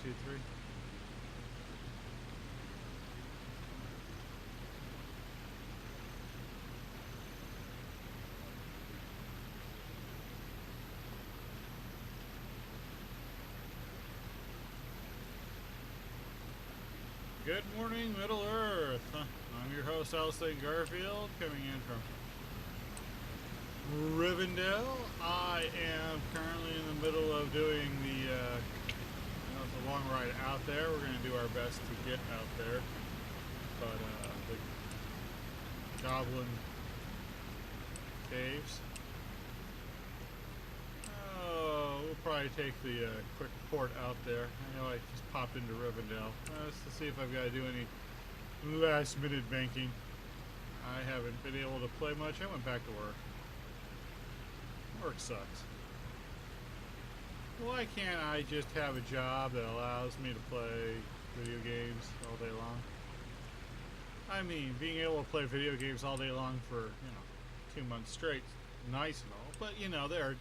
323. Good morning, Middle Earth. I'm your host, Alistair Garfield, coming in from Rivendell. I am currently in the middle of doing the, it's a long ride out there. We're going to do our best to get out there. But, the Goblin Caves. Oh, we'll probably take the quick port out there. I know I just popped into Rivendell. Just to see if I've got to do any last minute banking. I haven't been able to play much. I went back to work. Work sucks. Why can't I just have a job that allows me to play video games all day long? I mean, being able to play video games all day long for, 2 months straight, nice and all. But,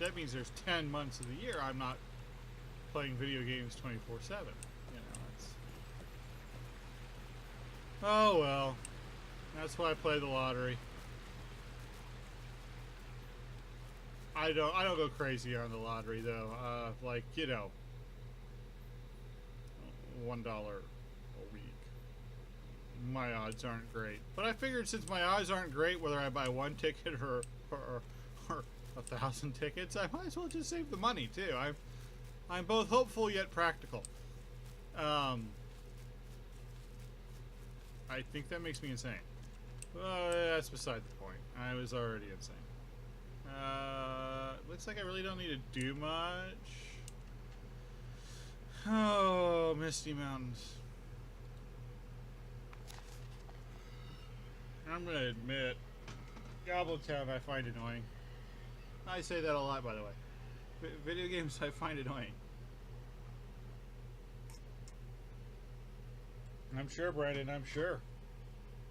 that means there's 10 months of the year I'm not playing video games 24/7. It's... Oh, well. That's why I play the lottery. I don't go crazy on the lottery though. $1 a week. My odds aren't great. But I figured since my odds aren't great, whether I buy one ticket or 1,000 tickets, I might as well just save the money too. I'm both hopeful yet practical. I think that makes me insane. Well, that's beside the point. I was already insane. Looks like I really don't need to do much. Oh, Misty Mountains. I'm gonna admit, Goblin Town I find annoying. I say that a lot, by the way. Video games I find annoying. I'm sure, Brandon, I'm sure.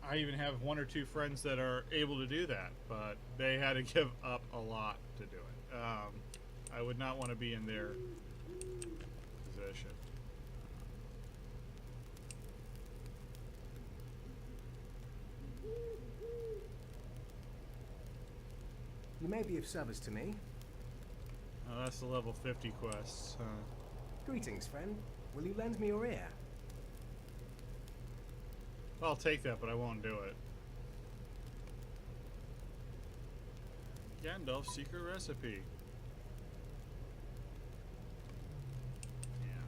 I even have one or two friends that are able to do that, but they had to give up a lot to do it. I would not want to be in their position. You may be of service to me. Oh, that's the level 50 quests. Greetings, friend. Will you lend me your ear? I'll take that, but I won't do it. Gandalf's secret recipe. Yeah.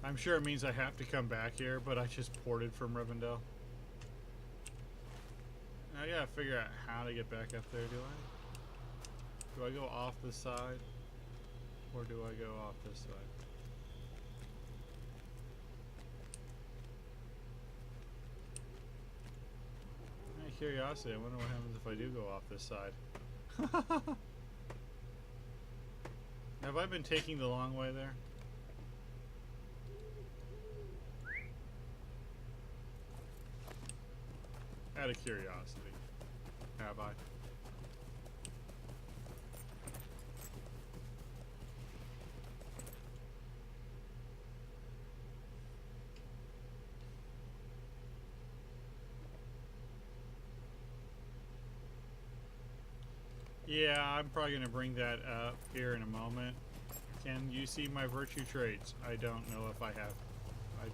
I'm sure it means I have to come back here, but I just ported from Rivendell. Now I gotta figure out how to get back up there, do I? Do I go off this side? Or do I go off this side? Out of curiosity, I wonder what happens if I do go off this side. Have I been taking the long way there? Out of curiosity. Have I? Yeah, I'm probably going to bring that up here in a moment. Can you see my virtue traits? I don't know if I have. I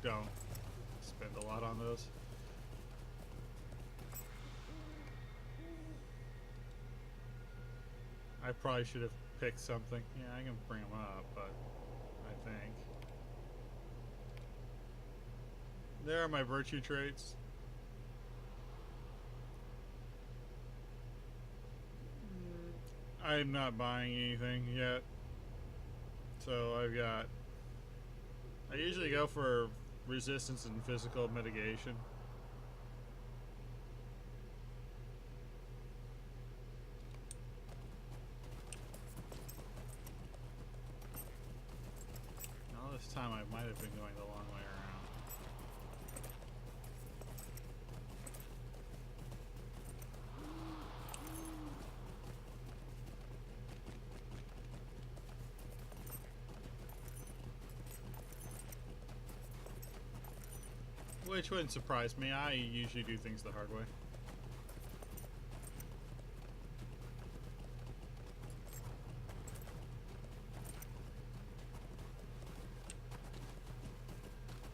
don't spend a lot on those. I probably should have picked something. Yeah, I can bring them up, but I think. There are my virtue traits. I'm not buying anything yet. So I've got... I usually go for resistance and physical mitigation. All this time I might have been going the long way around. Which wouldn't surprise me. I usually do things the hard way.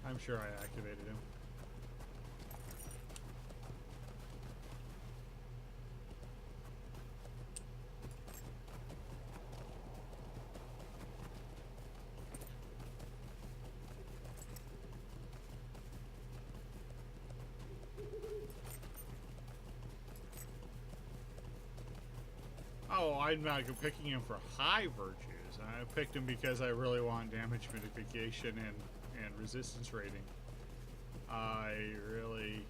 I'm sure I activated him. Oh, I'm not picking him for high virtues. I picked him because I really want damage mitigation and resistance rating. I really...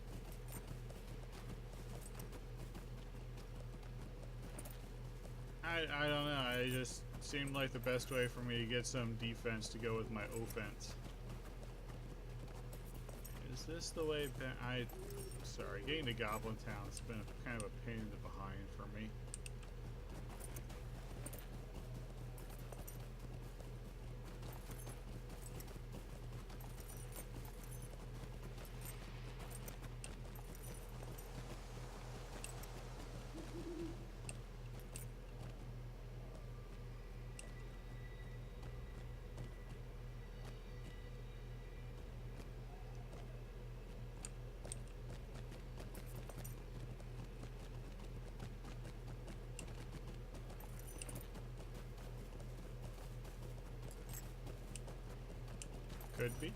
I don't know. It just seemed like the best way for me to get some defense to go with my offense. Is this the way... Sorry, getting to Goblin Town has been kind of a pain in the behind for me. Could be.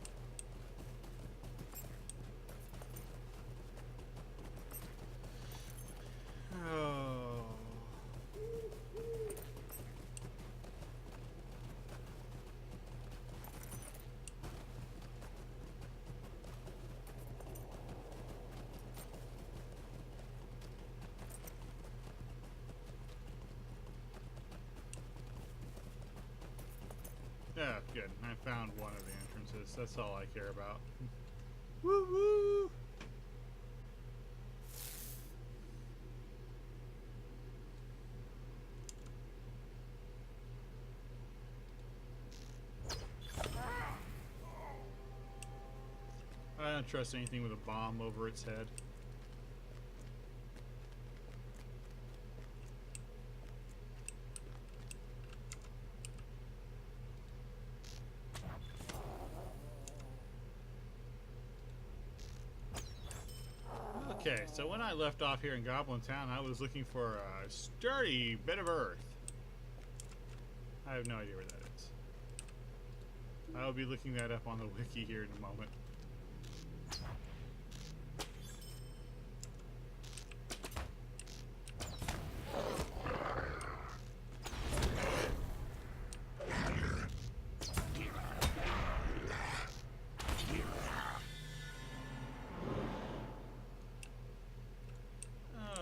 Oh. Yeah, good. I found one of the entrances. That's all I care about. Woo woo! I don't trust anything with a bomb over its head. Okay, so when I left off here in Goblin Town, I was looking for a sturdy bit of earth. I have no idea where that is. I'll be looking that up on the wiki here in a moment.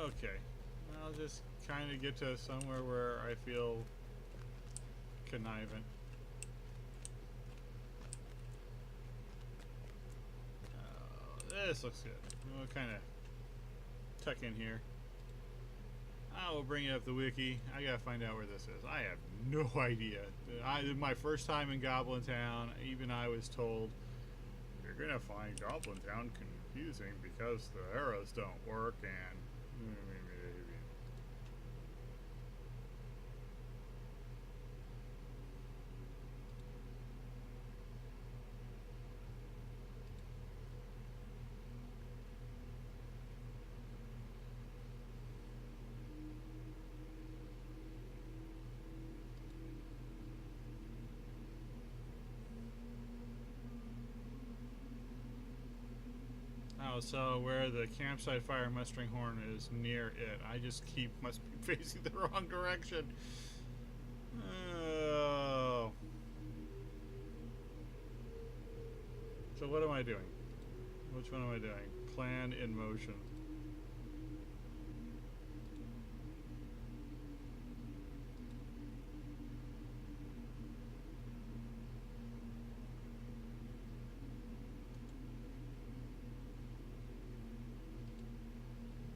Okay, I'll just kind of get to somewhere where I feel conniving. This looks good. We'll kind of tuck in here. I will bring up the wiki. I gotta find out where this is. I have no idea. My first time in Goblin Town, even I was told, you're gonna find Goblin Town confusing because the arrows don't work and... Oh, so where the campsite fire mustering horn is near it, I just must be facing the wrong direction. Oh. So what am I doing? Which one am I doing? Plan in motion.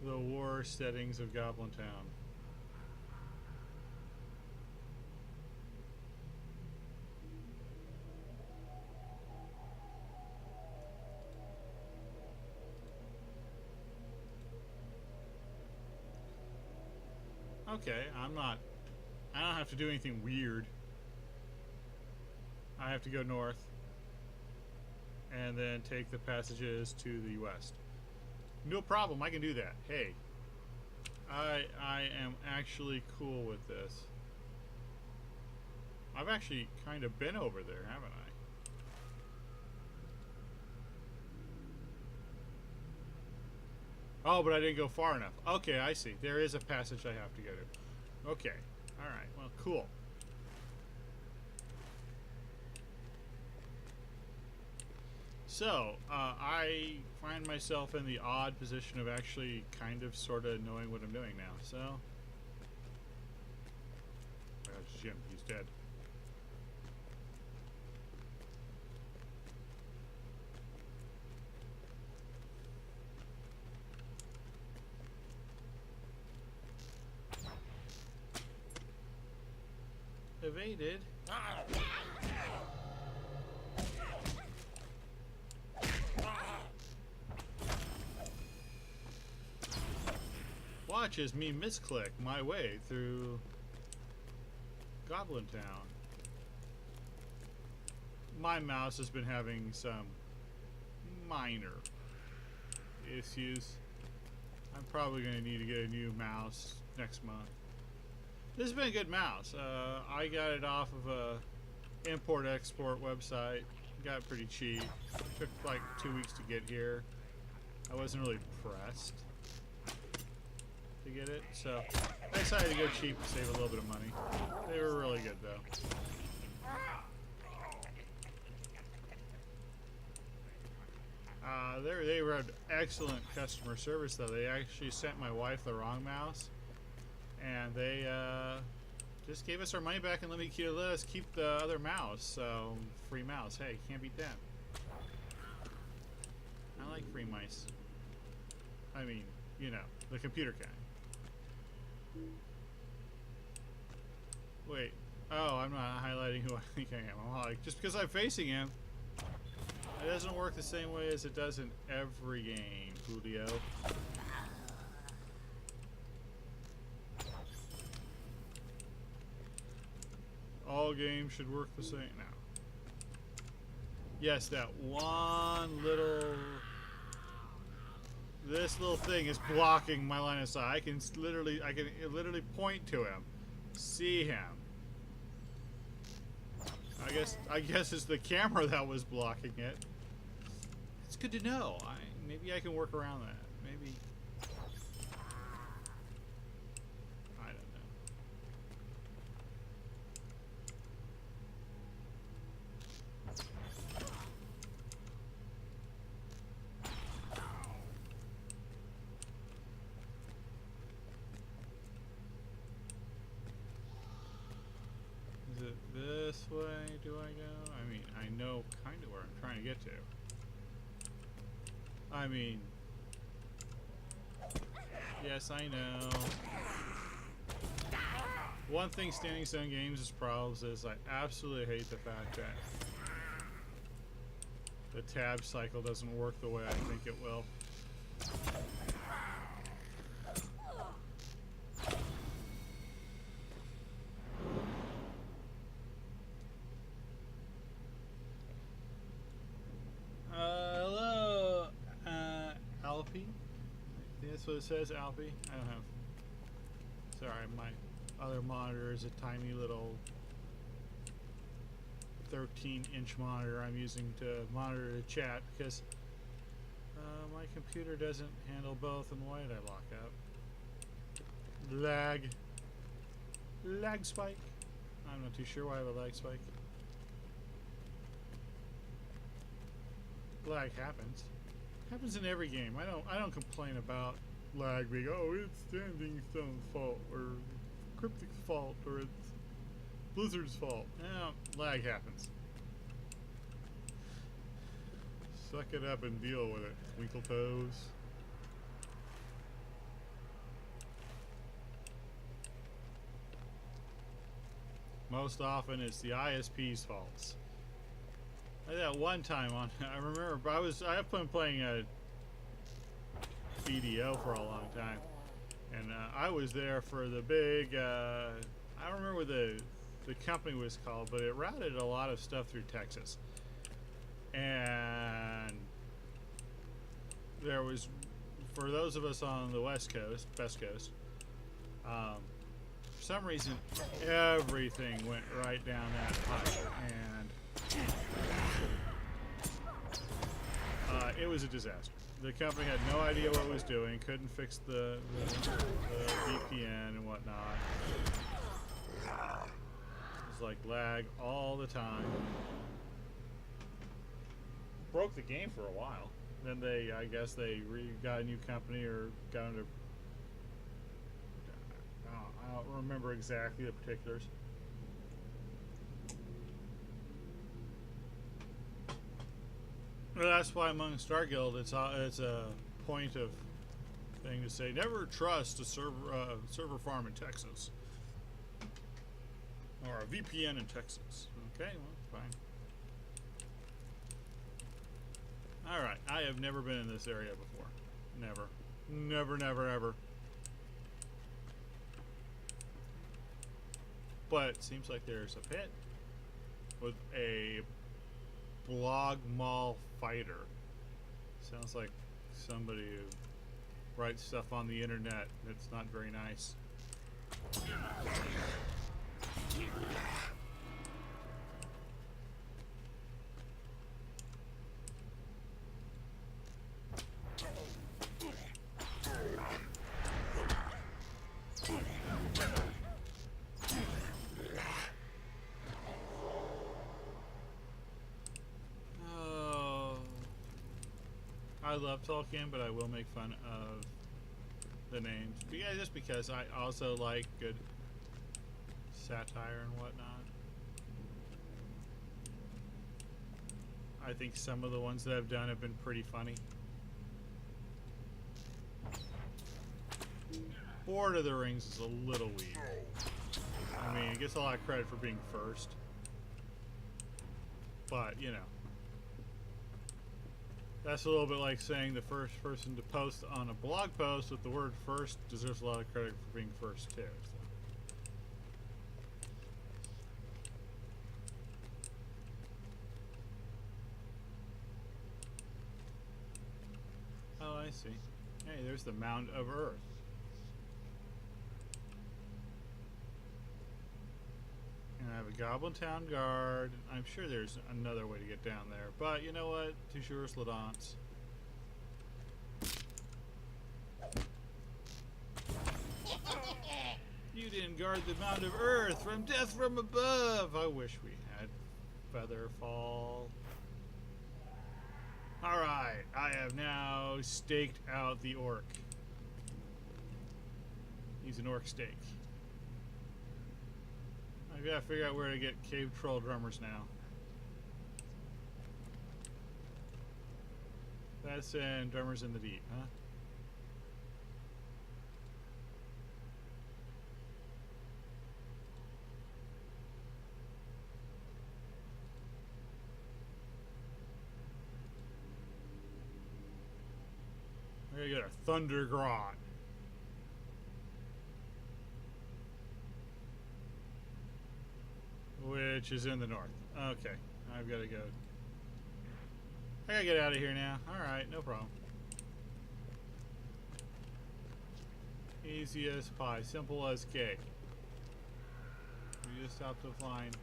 The war settings of Goblin Town. Okay, I don't have to do anything weird. I have to go north and then take the passages to the west. No problem, I can do that. Hey, I am actually cool with this. I've actually kind of been over there, haven't I? Oh, but I didn't go far enough. Okay, I see. There is a passage I have to go to. Okay. Alright, well, cool. So, I find myself in the odd position of actually kind of sort of knowing what I'm doing now, so... Oh, it's Jim. He's dead. Evaded. Watch as me misclick my way through Goblin Town. My mouse has been having some minor issues. I'm probably going to need to get a new mouse next month. This has been a good mouse. I got it off of a import-export website. Got it pretty cheap. Took like 2 weeks to get here. I wasn't really pressed to get it, so I decided to go cheap to save a little bit of money. They were really good though. They had excellent customer service though. They actually sent my wife the wrong mouse, and they just gave us our money back and let us keep the other mouse. So free mouse. Hey, can't beat that. I like free mice. I mean, you know, the computer kind. Wait. Oh, I'm not highlighting who I think I am. I'm like, just because I'm facing him, it doesn't work the same way as it does in every game, Julio. All games should work the same now. Yes, that one little... This little thing is blocking my line of sight. I can literally point to him, see him. I guess it's the camera that was blocking it. It's good to know. Maybe I can work around that. Maybe. I don't know. Is it this way? Do I go? I mean, I know kind of where I'm trying to get to. I mean, yes, I know. One thing Standing Stone Games' problems is I absolutely hate the fact that the tab cycle doesn't work the way I think it will. Hello, Alpy? I think that's what it says, Alpy. I don't have... Sorry, my other monitor is a tiny little 13-inch monitor I'm using to monitor the chat because my computer doesn't handle both, and why did I lock up? Lag spike. I'm not too sure why I have a lag spike. Lag happens in every game. I don't complain about lag being, oh, it's Standing Stone's fault or Cryptic's fault or it's Blizzard's fault. No, lag happens. Suck it up and deal with it, twinkle toes. Most often it's the ISP's faults. Like that one time on, I remember I've been playing a BDO for a long time, And I was there for the big, I don't remember what the company was called, but it routed a lot of stuff through Texas. And there was, for those of us on the West Coast, for some reason, everything went right down that pipe. And it was a disaster. The company had no idea what it was doing, couldn't fix the VPN and whatnot. It was like lag all the time. Broke the game for a while. Then I guess they got a new company or got into. I don't remember exactly the particulars. Well, that's why among Star Guild, it's a point of thing to say never trust a server farm in Texas or a VPN in Texas. Okay, well, fine. All right, I have never been in this area before. Never, never, ever. But it seems like there's a pit with a blog mall fighter. Sounds like somebody who writes stuff on the internet that's not very nice. I love Tolkien, but I will make fun of the names. Yeah, just because I also like good satire and whatnot. I think some of the ones that I've done have been pretty funny. Lord of the Rings is a little weak. I mean, it gets a lot of credit for being first. But, you know. That's a little bit like saying the first person to post on a blog post with the word first deserves a lot of credit for being first too. So. Oh, I see. Hey, there's the Mound of Earth. And I have a Goblin Town Guard. I'm sure there's another way to get down there. But you know what? Toujours la danse. You didn't guard the Mound of Earth from death from above. I wish we had Featherfall. Alright, I have now staked out the orc. He's an orc stake. I've got to figure out where to get cave troll drummers now. That's in Drummers in the Deep, huh? I gotta get a Thunder Grot. Which is in the north. Okay, I've got to go. I gotta get out of here now. Alright, no problem. Easy as pie, simple as cake. We just have to find.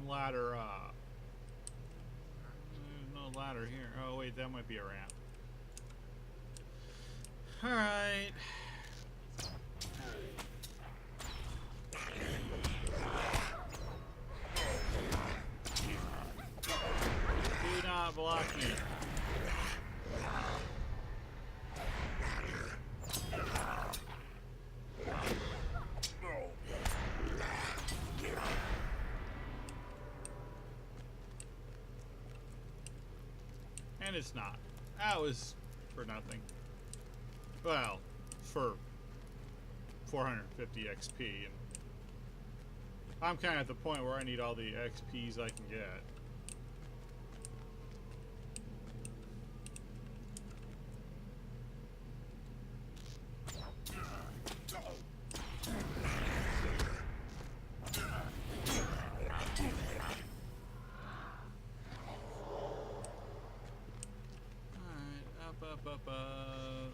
Ladder up. There's no ladder here. Oh wait, that might be a ramp. Alright. Do not block me. And it's not. That was for nothing. Well, for 450 XP, and I'm kind of at the point where I need all the XPs I can get. Up. I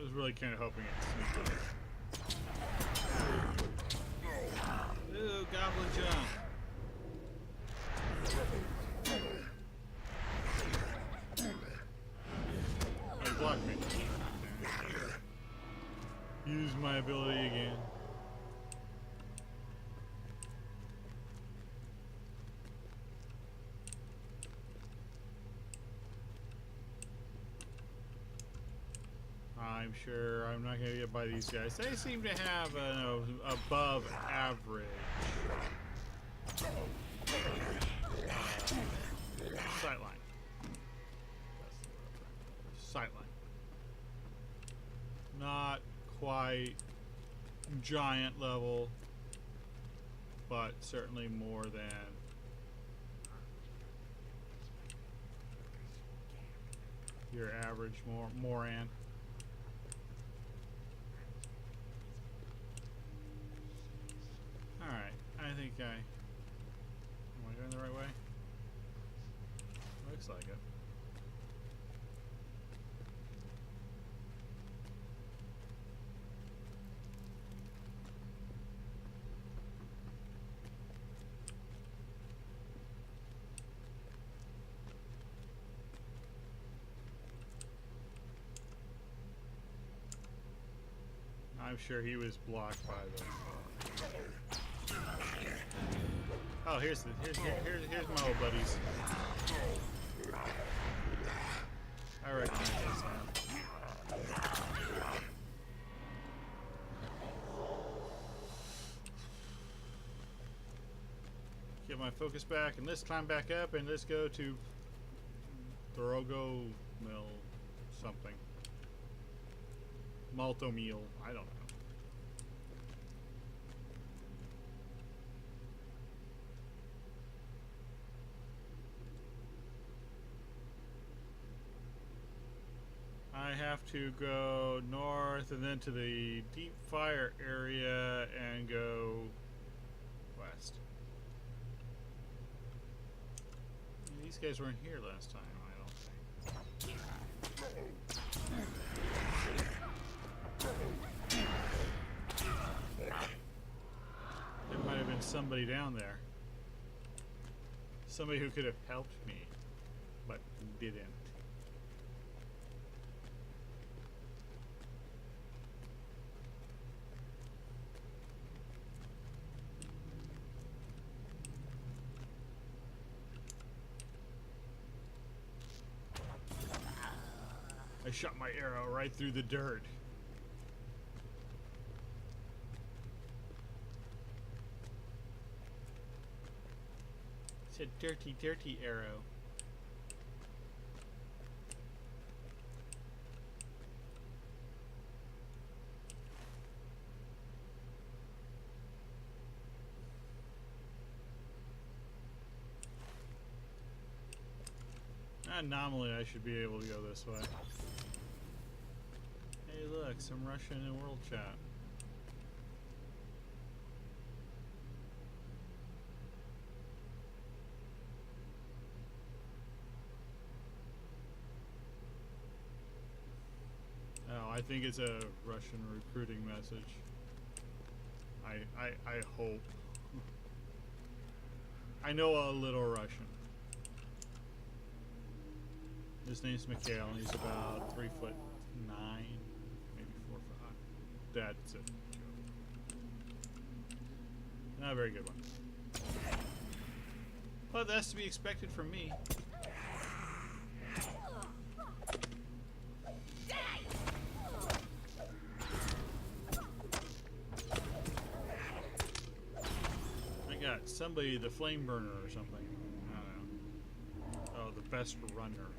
was really kind of hoping it sneaked in. Ooh, goblin jump. Oh, block me. Use my ability again. I'm sure I'm not going to get by these guys. They seem to have an above average sightline. Sightline. Not quite giant level, but certainly more than your average Moran. Alright, I think am I going the right way? Looks like it. I'm sure he was blocked by the. Oh, here's my old buddies. I recognize this now. Get my focus back, and let's climb back up, and let's go to Thorogo Mill something. Malto meal. I don't know. I have to go north and then to the deep fire area and go west. These guys weren't here last time, I don't think. There might have been somebody down there. Somebody who could have helped me, but didn't. I shot my arrow right through the dirt. It's a dirty, dirty arrow. Anomaly, I should be able to go this way. Hey look, some Russian in world chat. Oh, I think it's a Russian recruiting message. I hope. I know a little Russian. His name's Mikhail, and he's about 3'9", maybe 4 foot. That's it. Not a very good one. But that's to be expected from me. I got somebody, the flame burner or something. I don't know. Oh, the best runner.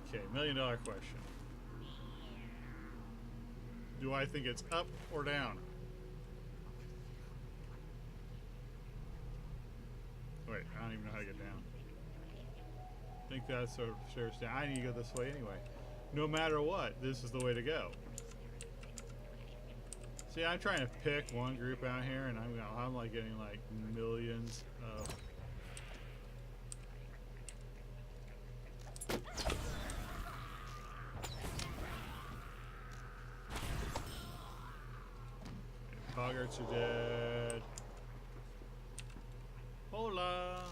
Okay, $1,000,000 question. Do I think it's up or down? Wait, I don't even know how to get down. I think that's sort of stairs down. I need to go this way anyway. No matter what, this is the way to go. See, I'm trying to pick one group out here, and I'm like getting like millions of. Boggarts are dead. Hola.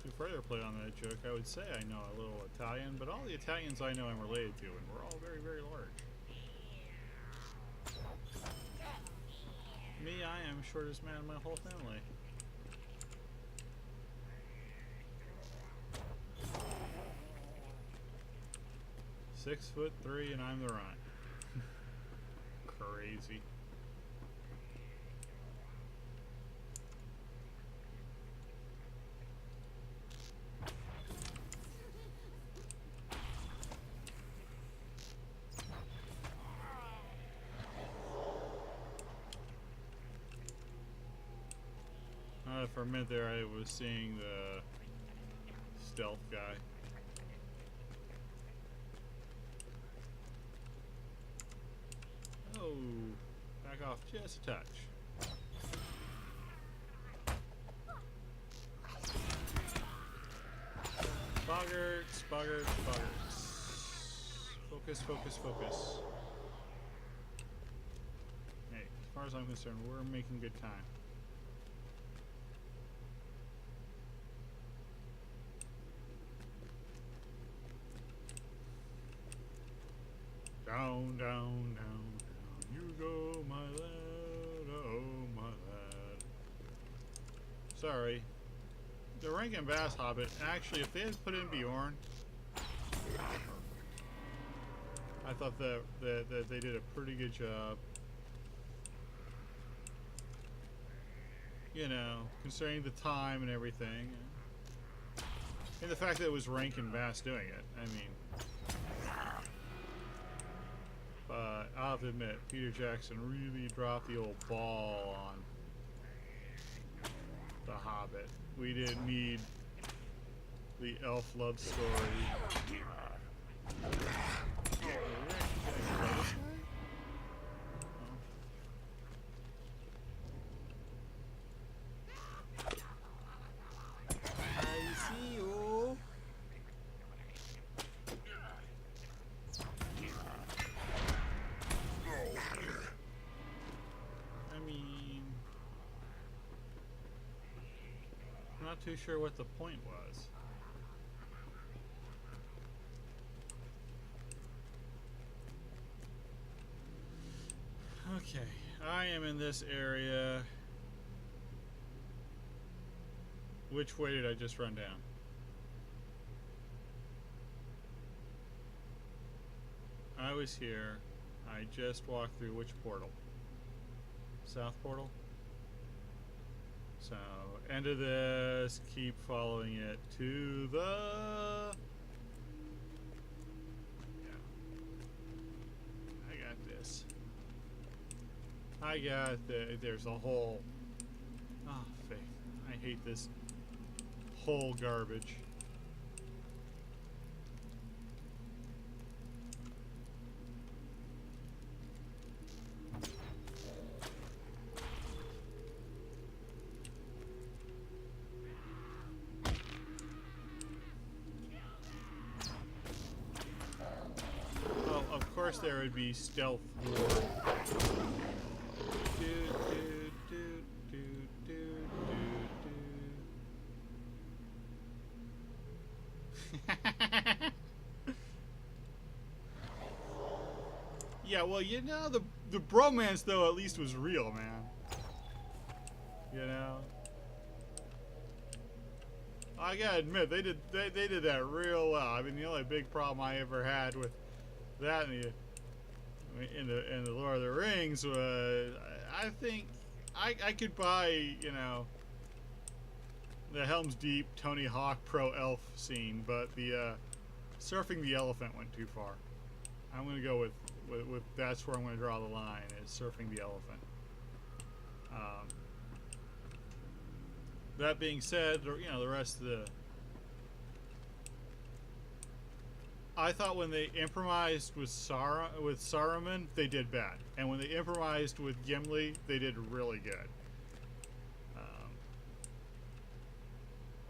To further play on that joke, I would say I know a little Italian, but all the Italians I know I'm related to, and we're all very, very large. Me, I am shortest man in my whole family. "6'3" and I'm the runt. Crazy. For a minute there, I was seeing the stealth guy. Oh, back off just a touch. Boggarts, boggarts, boggarts. Focus, focus, focus. Hey, as far as I'm concerned, we're making good time. Down, down, down, down you go, my lad, oh my lad. Sorry. The Rankin Bass Hobbit, actually, if they had put in Bjorn, I thought that they did a pretty good job. You know, considering the time and everything. And the fact that it was Rankin Bass doing it, I mean. But I'll have to admit, Peter Jackson really dropped the old ball on The Hobbit. We didn't need the elf love story. I see you. Not too sure what the point was. Okay, I am in this area. Which way did I just run down? I was here. I just walked through which portal? South portal? So, end of this, keep following it to the... Yeah. I got this. I got there's a hole. Oh, Faith. I hate this whole garbage. There would be stealth war. Yeah, well, you know, the bromance though at least was real, man. You know, I gotta admit they did that real well. I mean, the only big problem I ever had with that and in the Lord of the Rings was, I think I could buy, you know, the Helm's Deep Tony Hawk Pro Elf scene, but the surfing the elephant went too far. I'm gonna go with that's where I'm gonna draw the line, is surfing the elephant. That being said, you know, the rest of the, I thought when they improvised with Saruman, they did bad, and when they improvised with Gimli, they did really good.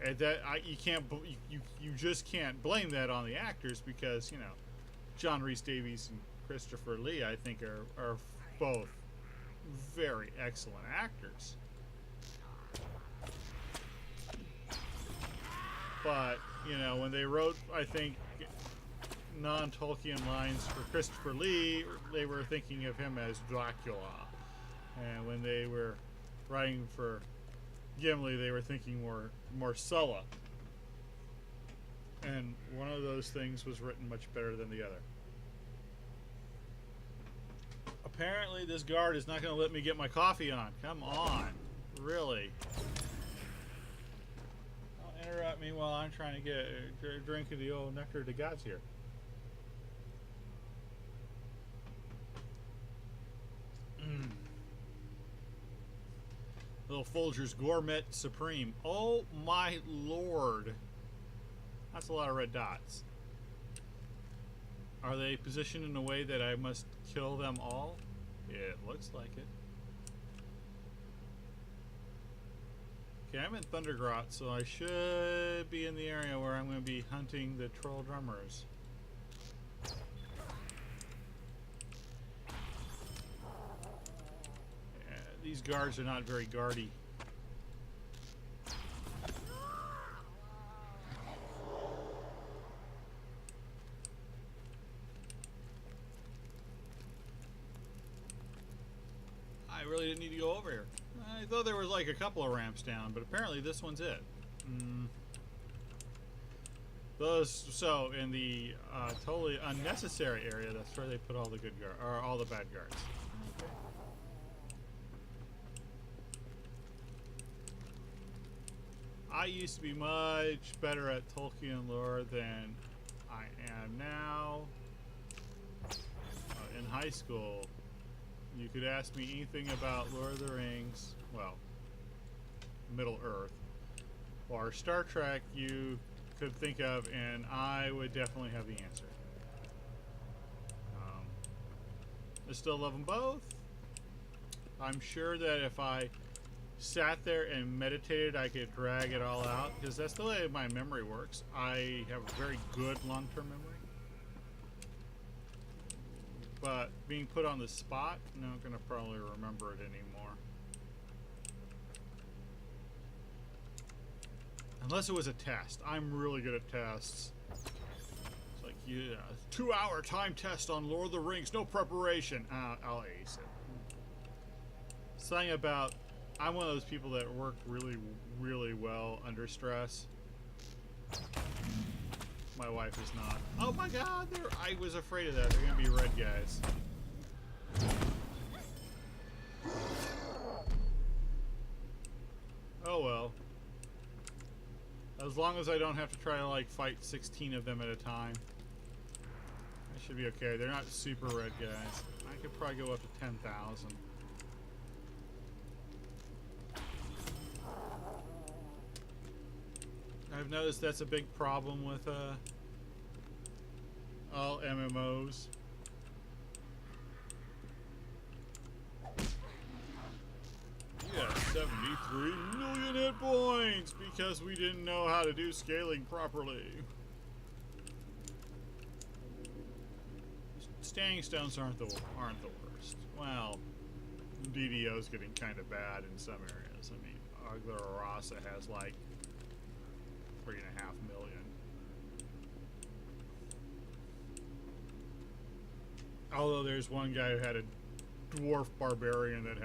And that you just can't blame that on the actors, because, you know, John Rhys Davies and Christopher Lee, I think, are both very excellent actors. But, you know, when they wrote, I think, non-Tolkien lines for Christopher Lee, they were thinking of him as Dracula. And when they were writing for Gimli, they were thinking more Sulla. And one of those things was written much better than the other. Apparently this guard is not going to let me get my coffee on. Come on. Really? Don't interrupt me while I'm trying to get a drink of the old nectar de gods here. Little Folgers Gourmet Supreme. Oh my lord. That's a lot of red dots. Are they positioned in a way that I must kill them all? It looks like it. Okay, I'm in Thundergrot, so I should be in the area where I'm going to be hunting the troll drummers. Yeah, these guards are not very guardy. I really didn't need to go over here. I thought there was like a couple of ramps down, but apparently this one's it. So in the totally unnecessary area, that's where they put all the good guards, or all the bad guards. Okay. I used to be much better at Tolkien lore than I am now. In high school, you could ask me anything about Lord of the Rings, well, Middle Earth, or Star Trek you could think of, and I would definitely have the answer. I still love them both. I'm sure that if I sat there and meditated, I could drag it all out, because that's the way my memory works. I have a very good long-term memory. But being put on the spot, I'm not going to probably remember it anymore. Unless it was a test. I'm really good at tests. It's like, yeah, 2-hour time test on Lord of the Rings, no preparation. I'll ace it. Something about, I'm one of those people that work really, really well under stress. My wife is not. Oh my god, I was afraid of that. They're gonna be red guys. Oh well. As long as I don't have to try to like fight 16 of them at a time, I should be okay. They're not super red guys. I could probably go up to 10,000. I've noticed that's a big problem with all MMOs. You got 73 million hit points because we didn't know how to do scaling properly. Standing stones aren't the worst. Well, DDO's getting kind of bad in some areas. I mean, Agla Rasa has like 3.5 million. Although there's one guy who had a dwarf barbarian that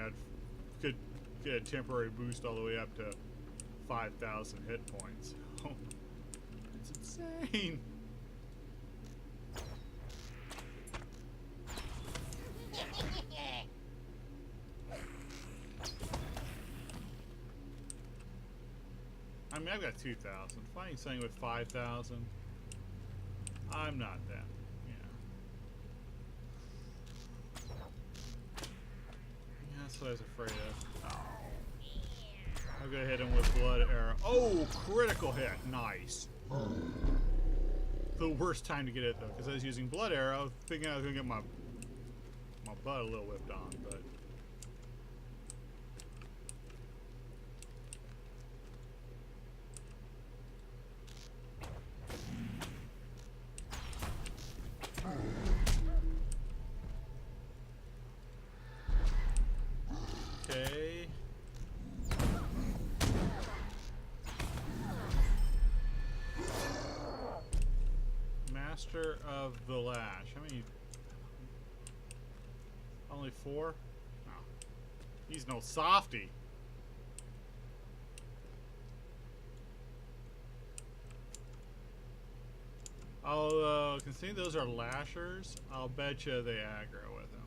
could get a temporary boost all the way up to 5,000 hit points. It's insane. mean, I've got 2,000. Finding something with 5,000, I'm not that. Yeah, that's what I was afraid of. I'll go hit him with blood arrow. Oh, critical hit. Nice. The worst time to get it though, because I was using blood arrow, thinking I was gonna get my butt a little whipped on, but. Okay. Master of the Lash. How many? Only 4? Oh. He's no softy. Although, considering those are lashers, I'll bet you they aggro with him.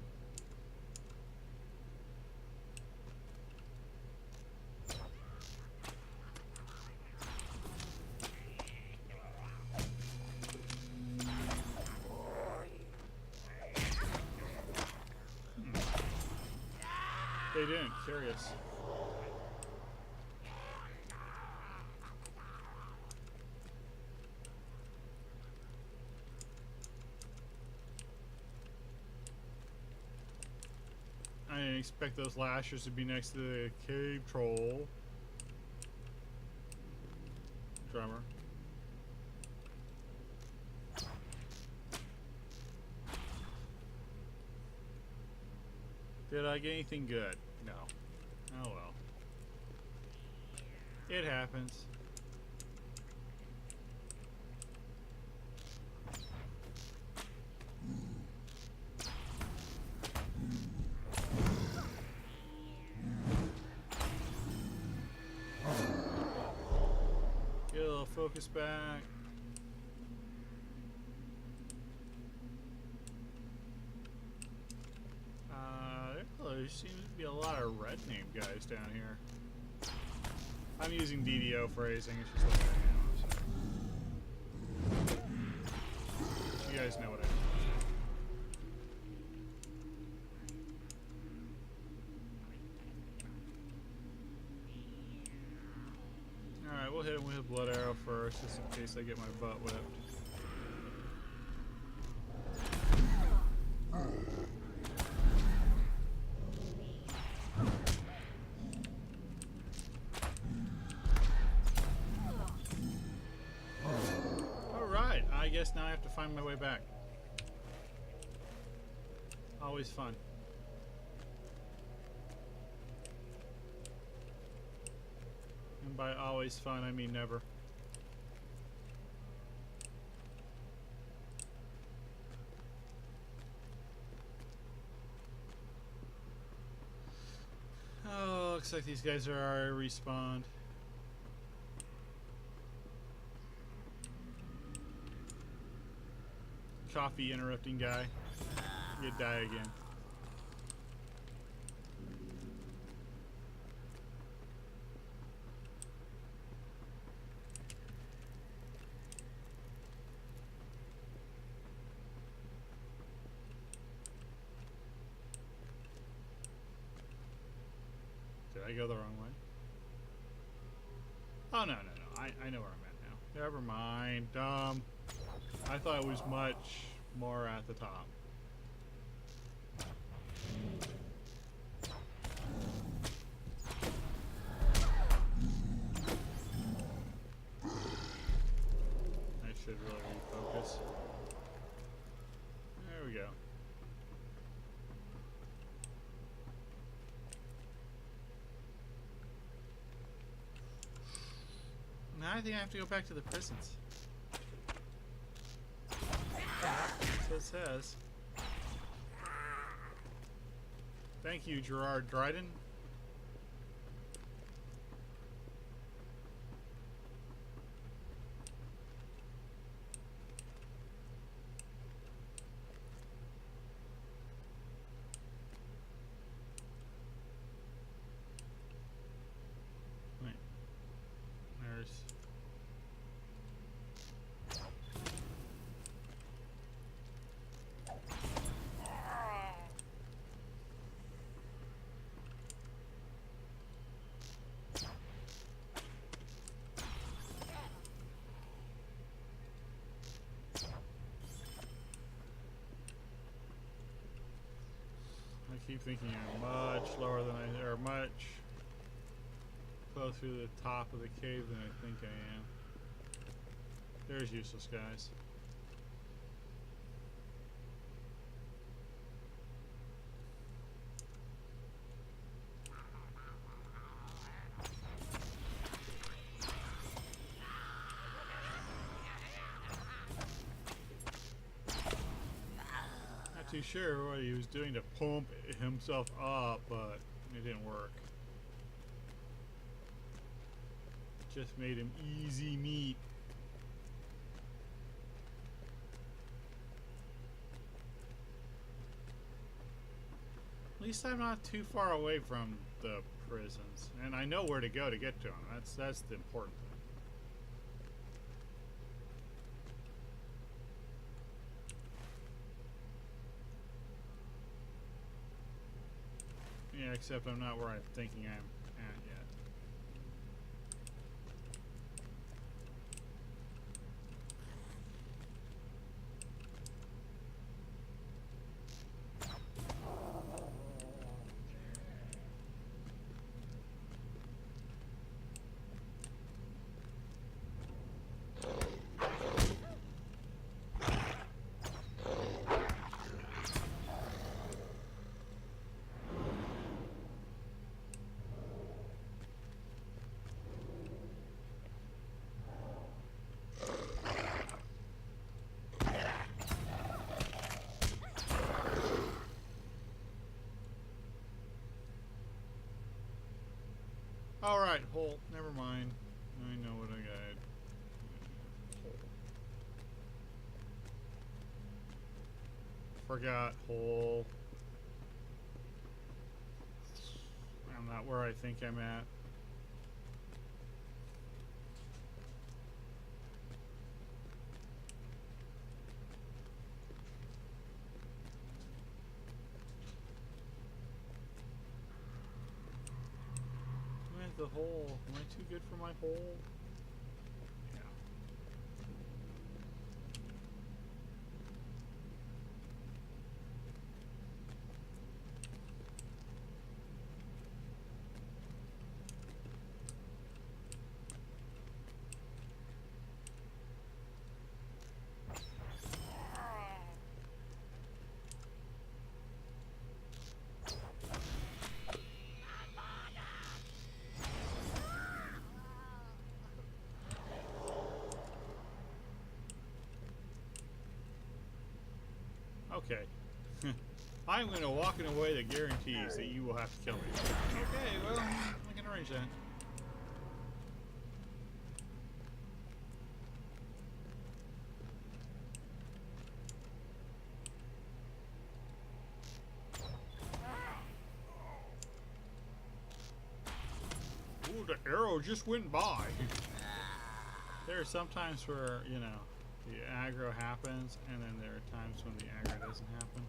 They didn't. Curious. I didn't expect those lashers to be next to the cave troll. Drummer. Did I get anything good? No. Oh well. It happens. Get a little focus back. There seems to be a lot of red name guys down here. I'm using DDO phrasing, it's just the way I am. So. You guys know what I mean. Alright, we'll hit him with a blood arrow first, just in case I get my butt whipped. I guess now I have to find my way back. Always fun. And by always fun, I mean never. Oh, looks like these guys are already respawned. Coffee interrupting guy. You die again. Did I go the wrong way? Oh, no. I know where I'm at now. Never mind. I thought it was much more at the top. I should really refocus. There we go. Now I think I have to go back to the prisons. So it says. Thank you, Gerard Dryden. Wait. There's keep thinking I'm much lower than or much closer to the top of the cave than I think I am. There's useless guys. Not too sure what he was doing to pump himself up, but it didn't work. Just made him easy meat. At least I'm not too far away from the prisons, and I know where to go to get to them. That's the important thing. Yeah, except I'm not where I'm thinking I'm at yet. Alright, hole. Never mind. I know what I got. Hole. Forgot hole. I'm not where I think I'm at. The hole. Am I too good for my hole? Yeah. Okay. I'm going to walk in a way that guarantees that you will have to kill me. Okay, well, I can arrange that. Ooh, the arrow just went by. There are some times where, you know, the aggro happens, and then there are times when the aggro doesn't happen.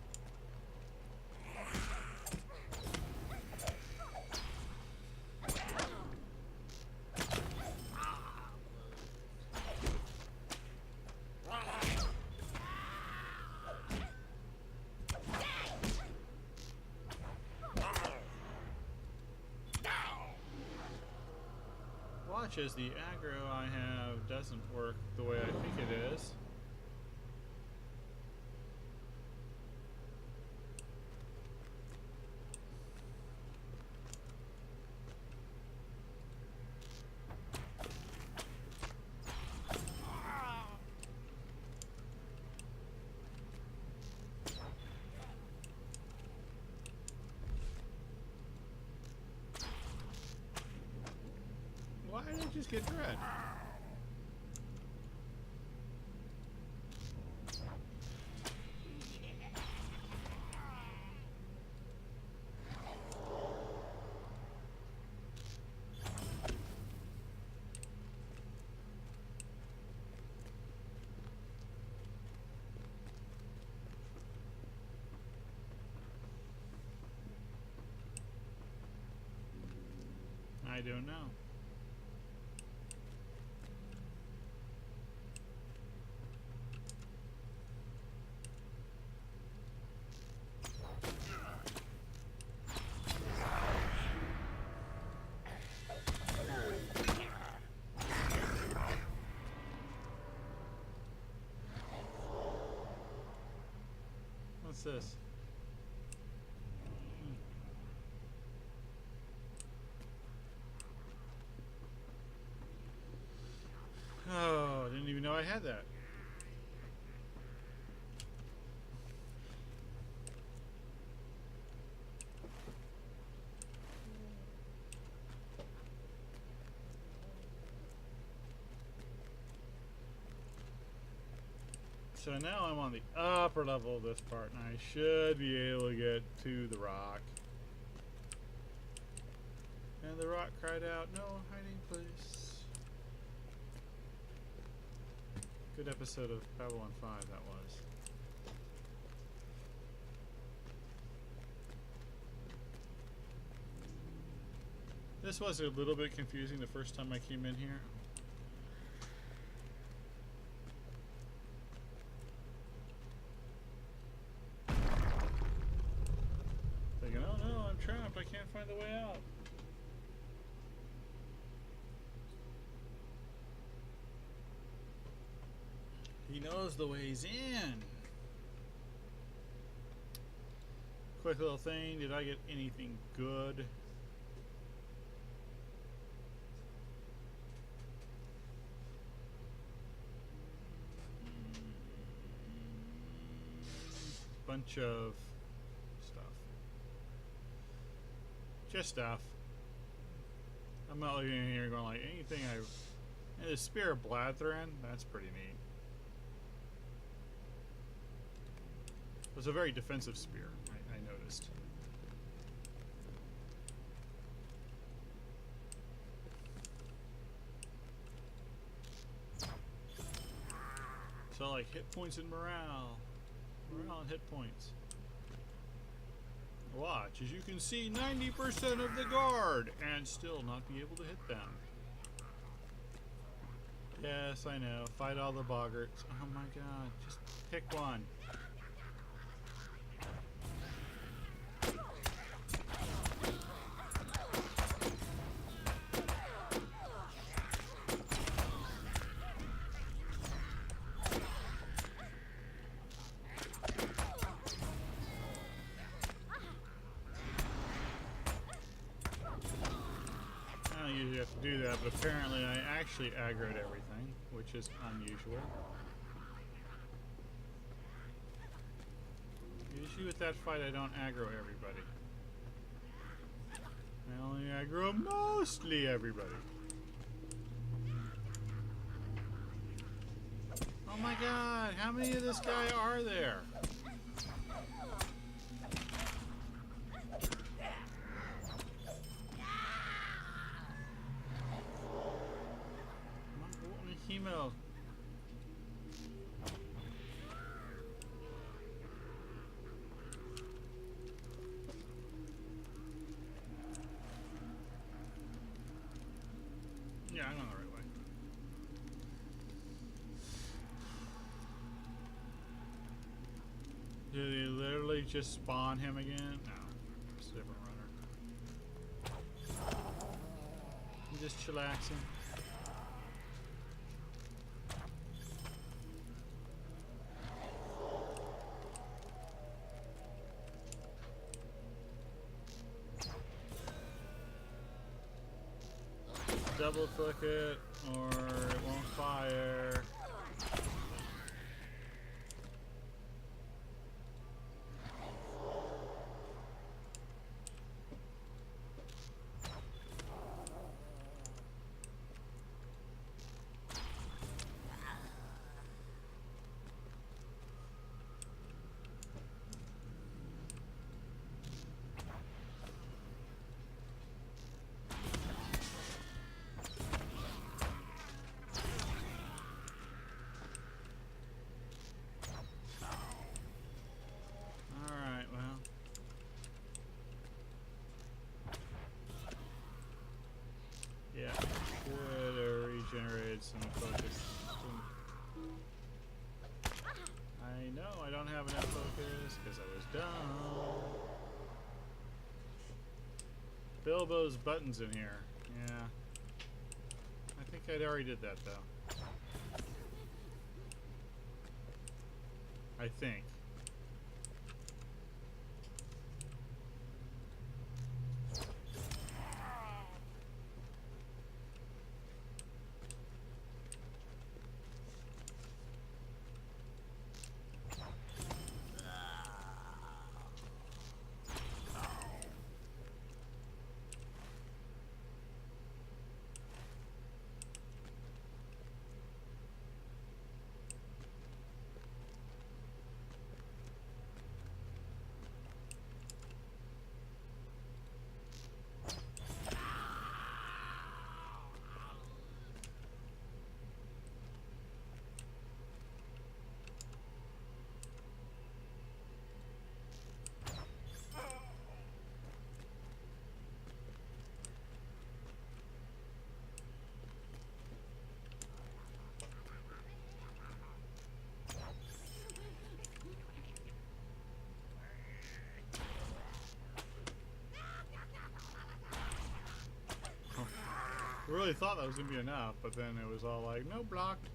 Watch as the aggro I have doesn't work the way I think it is. Why did I just get dread? I don't know. What's this? Oh, I didn't even know I had that. So now I'm on the upper level of this part, and I should be able to get to the rock. And the rock cried out, "No hiding place." Good episode of Babylon 5 that was. This was a little bit confusing the first time I came in here. Thinking, oh no, I'm trapped, I can't find the way out. He knows the ways in. Quick little thing, did I get anything good? Bunch of stuff. Just stuff. I'm not looking in here going like anything and the Spear of Bladthran, that's pretty neat. It was a very defensive spear, I noticed. So like hit points and morale. Morale and hit points. Watch, as you can see, 90% of the guard and still not be able to hit them. Yes, I know. Fight all the boggarts. Oh my god, just pick one. I don't usually have to do that, but apparently I actually aggroed everything, which is unusual. Usually with that fight I don't aggro everybody. I only aggro mostly everybody. Oh my god, how many of this guy are there? Chemo. Yeah, I'm on the right way. Did he literally just spawn him again? No, it's a different runner. I'm just chillaxing. Double click it or it won't fire. Yeah, should have regenerated some focus. I know I don't have enough focus because I was dumb. Bilbo's buttons in here. Yeah. I think I'd already did that though. I think. really thought that was gonna be enough, but then it was all like, no, blocked.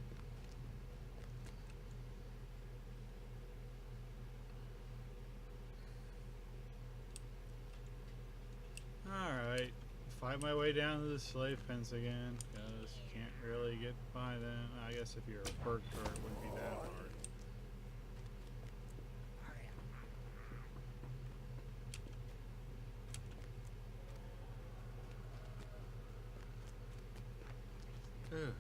Alright. Fight my way down to the slave pens again, because you can't really get by them. I guess if you're a perk turret, it wouldn't be that hard. Ugh.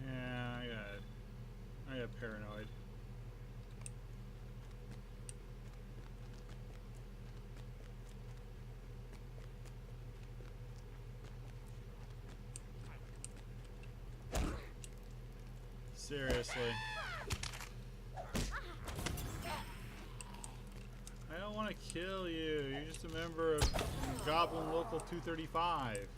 Yeah, I got paranoid. Seriously. I don't want to kill you. You're just a member of Goblin Local 235.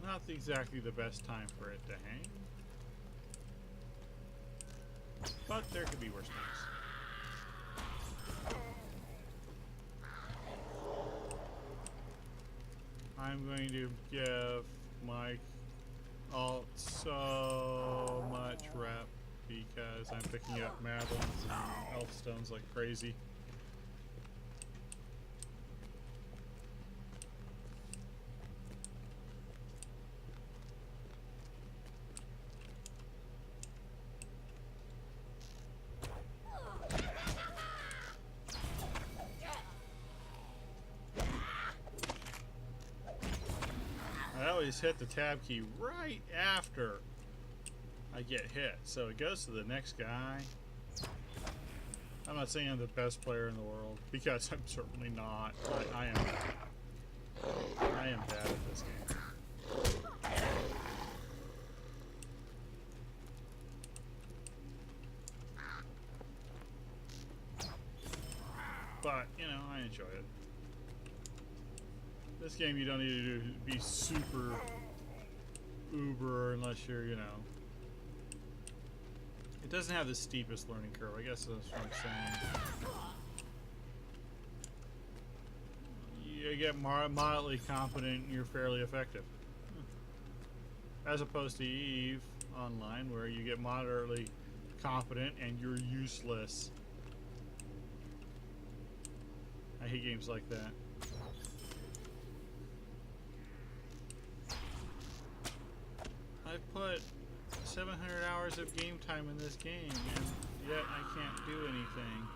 Not exactly the best time for it to hang. But there could be worse things. I'm going to give my alt so much rep because I'm picking up Madeleines and Elfstones like crazy. I always hit the tab key right after I get hit, so it goes to the next guy. I'm not saying I'm the best player in the world, because I'm certainly not. I am bad at this game. But, you know, I enjoy it. This game you don't need to be super uber unless you're, you know. It doesn't have the steepest learning curve, I guess that's what I'm saying. You get mildly competent and you're fairly effective. As opposed to EVE Online, where you get moderately competent and you're useless. I hate games like that. I've put 700 hours of game time in this game, and yet I can't do anything.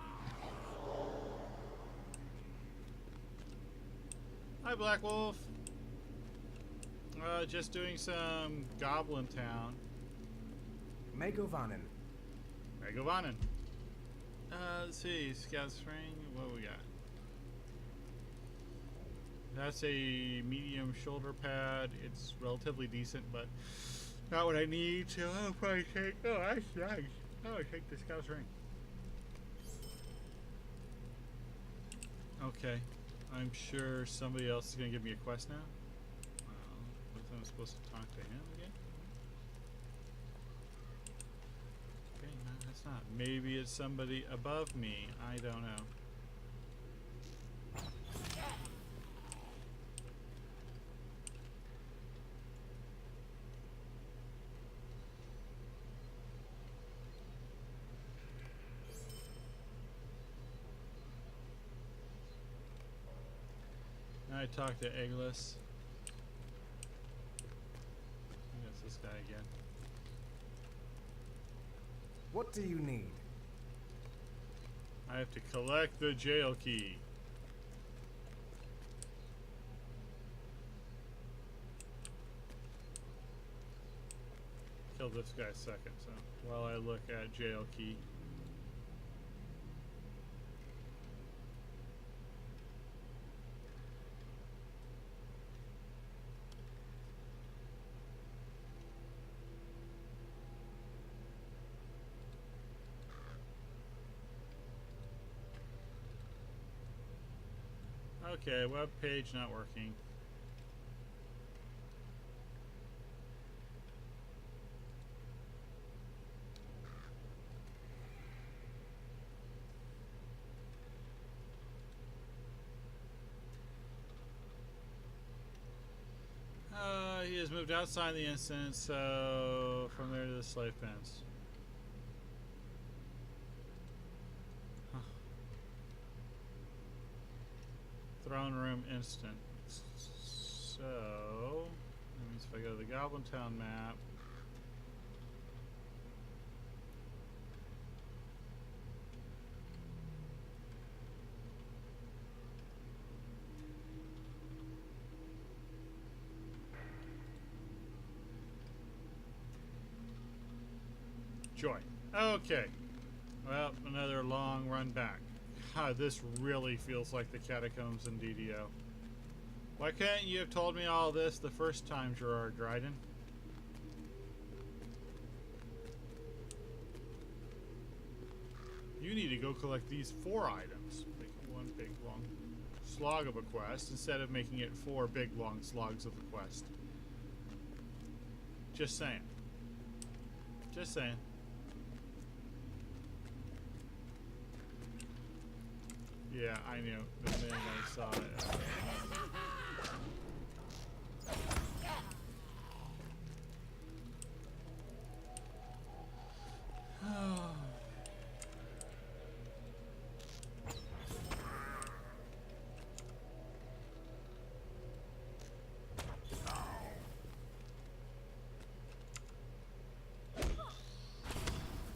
Hi, Black Wolf. Just doing some Goblin Town. Megovanen. Megovanen. Let's see, Scout Spring, what we got? That's a medium shoulder pad. It's relatively decent, but not what I need, so I'll probably take, oh, that's nice. I'll take the Scout Ring. Okay, I'm sure somebody else is going to give me a quest now. Well, I'm supposed to talk to him again? Okay, no, that's not. Maybe it's somebody above me. I don't know. I talked to Eggless. I guess this guy again. What do you need? I have to collect the jail key. Kill this guy second, so while I look at jail key. Okay, web page not working. He has moved outside the instance, so from there to the slave pens. Huh. Throne room instant. So that means if I go to the Goblin Town map. Joy. Okay. Well, another long run back. God, this really feels like the catacombs in DDO. Why couldn't you have told me all this the first time, Gerard Dryden? You need to go collect these 4 items. Make one big long slog of a quest instead of making it 4 big long slogs of a quest. Just saying. Just saying. Yeah, I knew the minute I saw it.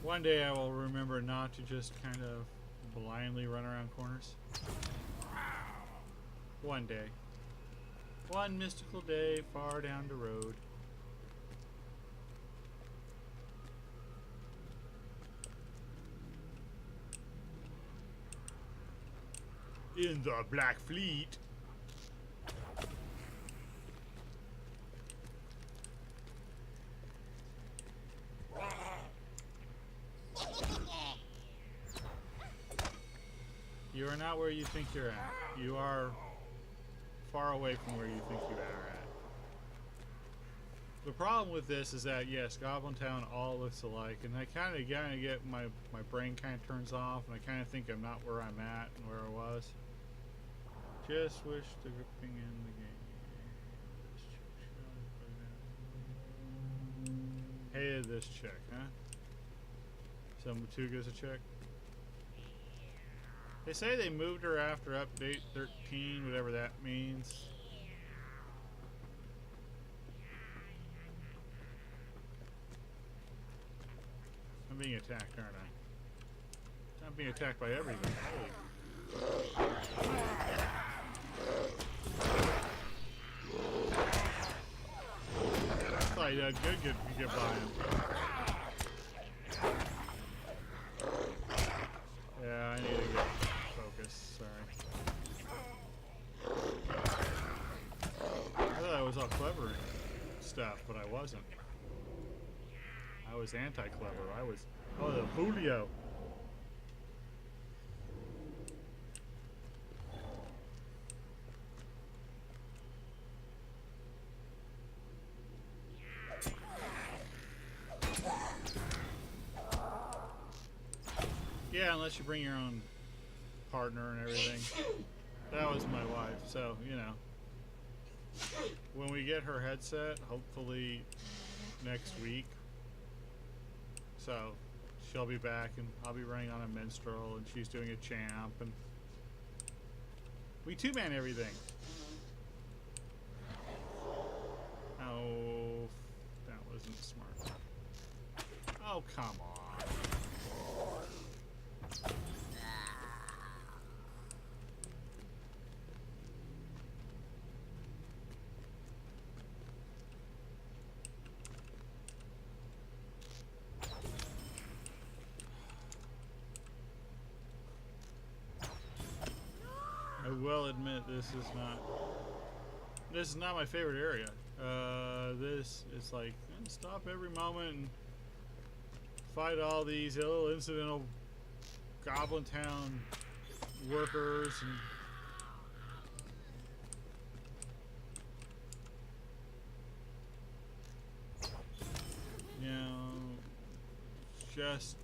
One day I will remember not to just kind of blindly run around corners. One day. One mystical day far down the road. In the Black Fleet. You are not where you think you're at. You are far away from where you think you are at. The problem with this is that, yes, Goblin Town all looks alike, and I kind of get my brain kind of turns off, and I kind of think I'm not where I'm at and where I was. Just wish the gripping in the game. Hated this chick, huh? Someone too gives a check. They say they moved her after update 13, whatever that means. I'm being attacked, aren't I? I'm being attacked by everything. Holy. I thought you had good to get by him. Yeah, I need to get focused. Sorry. I thought I was all clever and stuff, but I wasn't. I was anti-clever. I was, oh, the Julio. Yeah, unless you bring your own partner and everything. That was my wife, so, you know. When we get her headset, hopefully next week. So, she'll be back and I'll be running on a minstrel and she's doing a champ and we two-man everything. Oh, that wasn't smart. Oh, come on. well admit this is not my favorite area. This is like stop every moment and fight all these little incidental Goblin Town workers and you know, just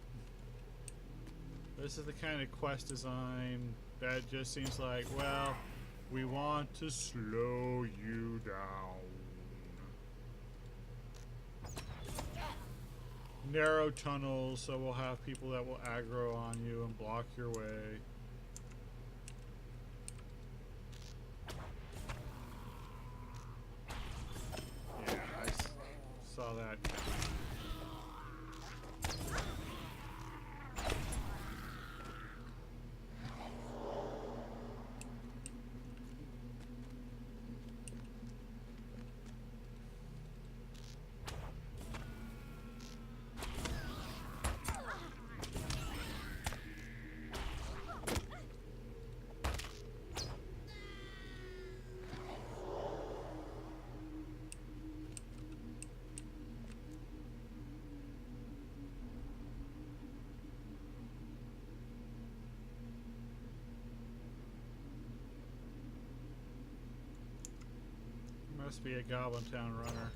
this is the kind of quest design that just seems like, well, we want to slow you down. Narrow tunnels, so we'll have people that will aggro on you and block your way. Yeah, I saw that. Must be a Goblin Town runner.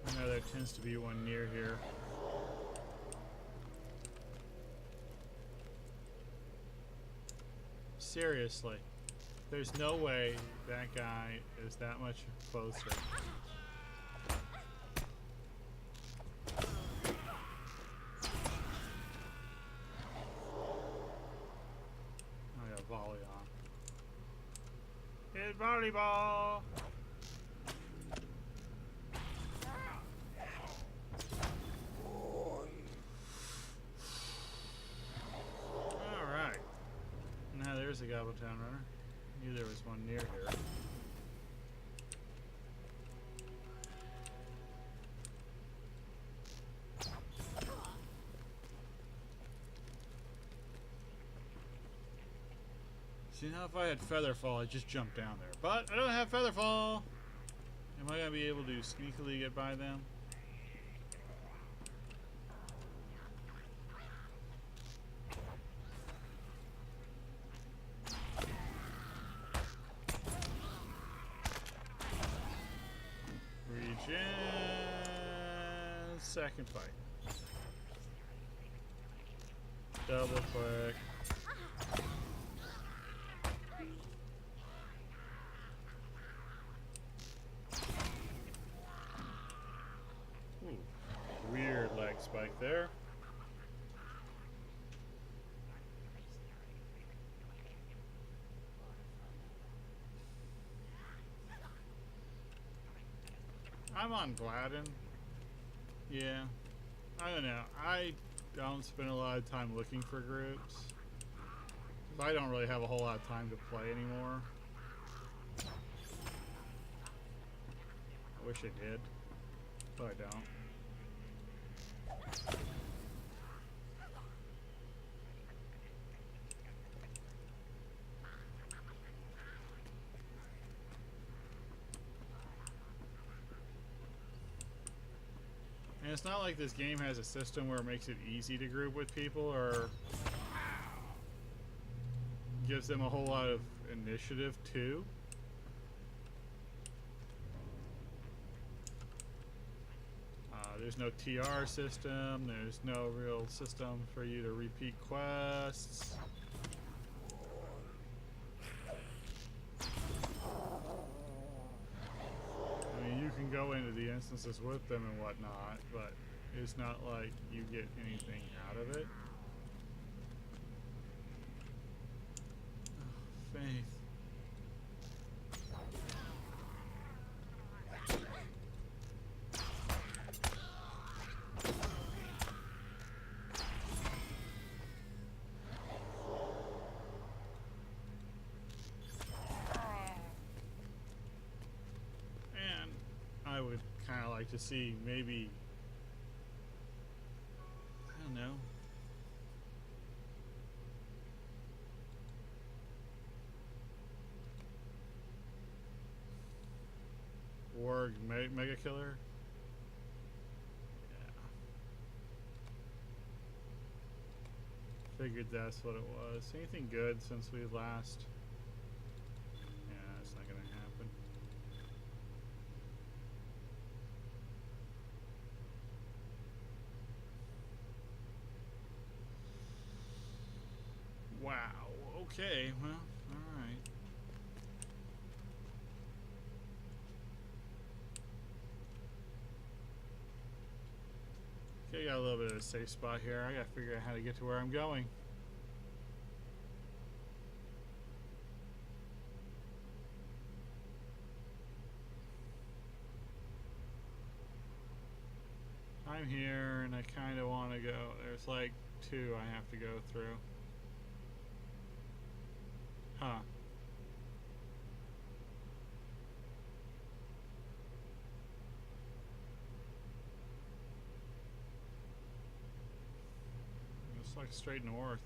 I know there tends to be one near here. Seriously, there's no way that guy is that much closer. Volley on. Hit volleyball! Alright. Now there's a Goblin Town runner. Knew there was one near here. See, now if I had Featherfall, I'd just jump down there. But I don't have Featherfall! Am I going to be able to sneakily get by them? Regen. Second fight. Double click. Weird leg spike there. I'm on Gladden. Yeah. I don't know. I don't spend a lot of time looking for groups. I don't really have a whole lot of time to play anymore. I wish I did, but I don't. And it's not like this game has a system where it makes it easy to group with people or gives them a whole lot of initiative too. There's no TR system, there's no real system for you to repeat quests. I mean, you can go into the instances with them and whatnot, but it's not like you get anything out of it. Oh, Faith. I would kind of like to see maybe, I don't know, Warg Mega Killer. Yeah. Figured that's what it was. Anything good since we last? Yeah, it's not gonna happen. Wow. Okay. Well, all right. Okay, got a little bit of a safe spot here. I gotta figure out how to get to where I'm going. I'm here and I kind of want to go. There's like 2 I have to go through. Huh. It's like straight north.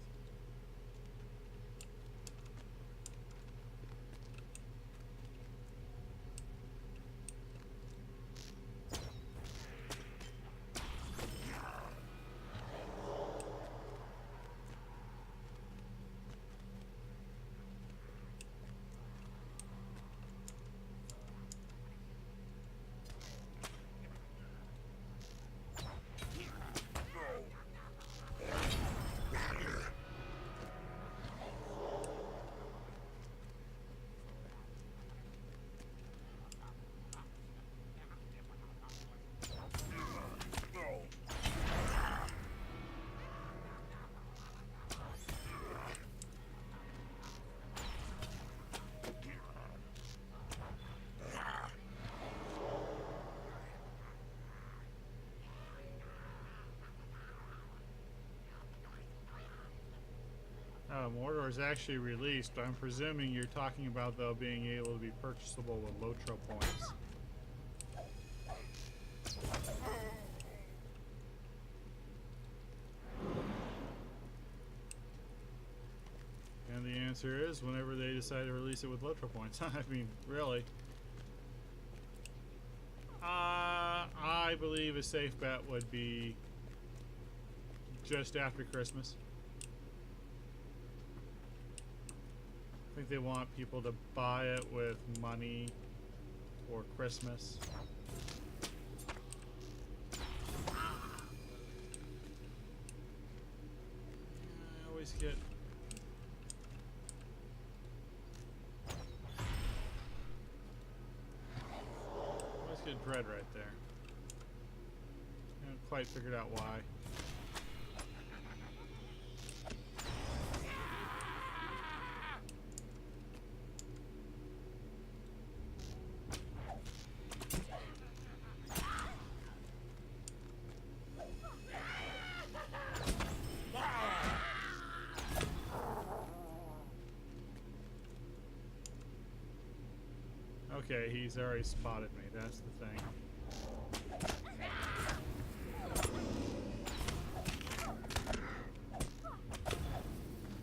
Mordor is actually released, but I'm presuming you're talking about, though, being able to be purchasable with Lotro points. And the answer is whenever they decide to release it with Lotro points. I mean, really. I believe a safe bet would be just after Christmas. I think they want people to buy it with money for Christmas. I always get... dread right there. I haven't quite figured out why. Okay, he's already spotted me, that's the thing.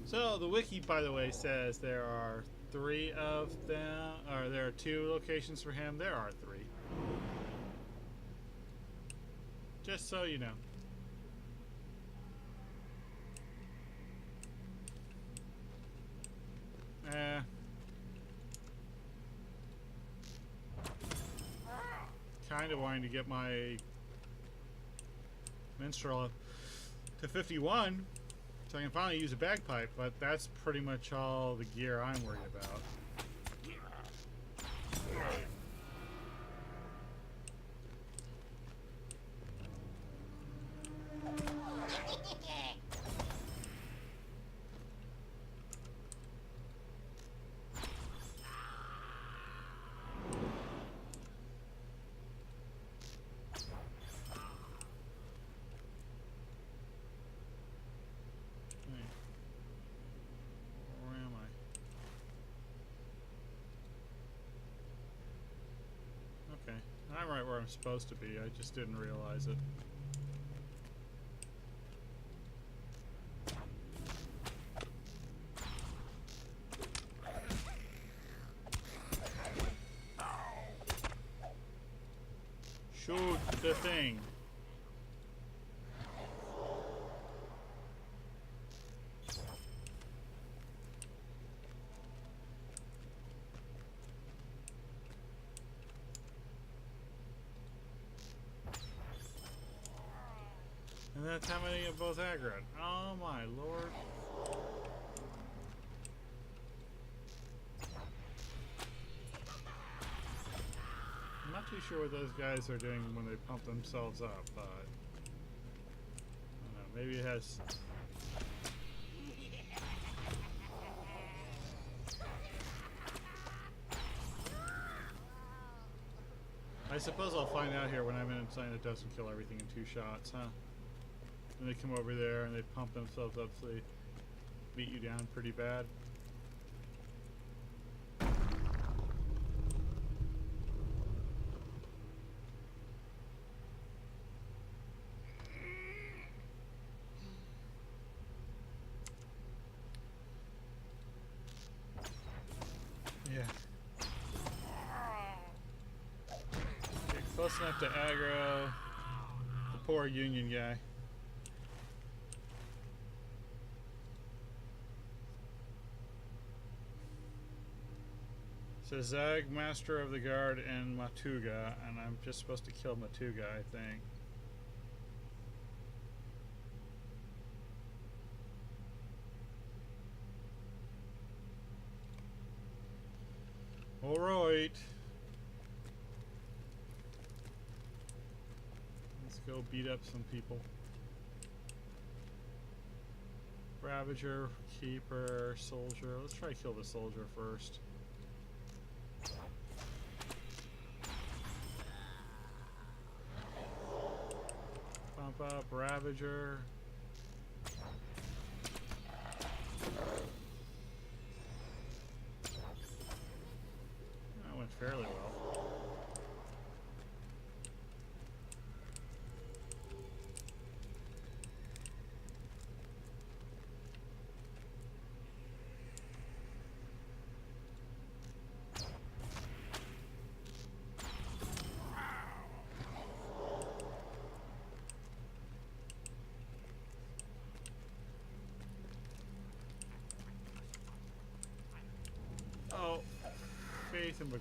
So, the wiki, by the way, says there are 3 of them, or there are 2 locations for him. There are 3. Just so you know. Kind of wanting to get my minstrel to 51 so I can finally use a bagpipe, but that's pretty much all the gear I'm worried about. I'm right where I'm supposed to be, I just didn't realize it. Shoot the thing. And that's how many of both aggroed. Oh my lord. I'm not too sure what those guys are doing when they pump themselves up, but I don't know, maybe it has. I suppose I'll find out here when I'm in something that doesn't kill everything in 2 shots, huh? And they come over there and they pump themselves up so they beat you down pretty bad. Yeah. Get close enough to aggro the poor Union guy. Says Zag, Master of the Guard, and Matuga, and I'm just supposed to kill Matuga, I think. Alright. Let's go beat up some people. Ravager, Keeper, Soldier. Let's try to kill the Soldier first. Pump up, Ravager. That went fairly well. Oh, Faith and Bagora.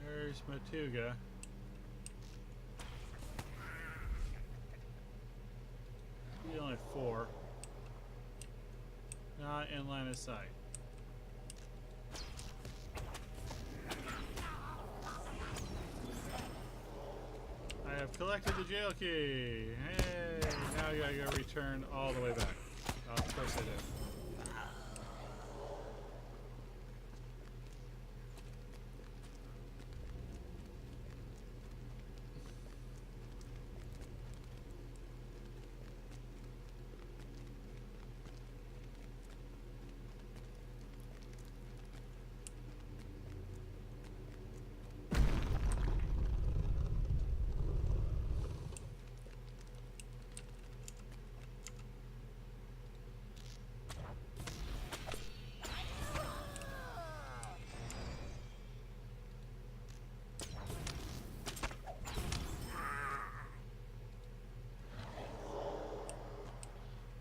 There's Matuga. We only have 4. Not in line of sight. I have collected the jail key. Hey, now I gotta go return all the way back. Oh, of course I did.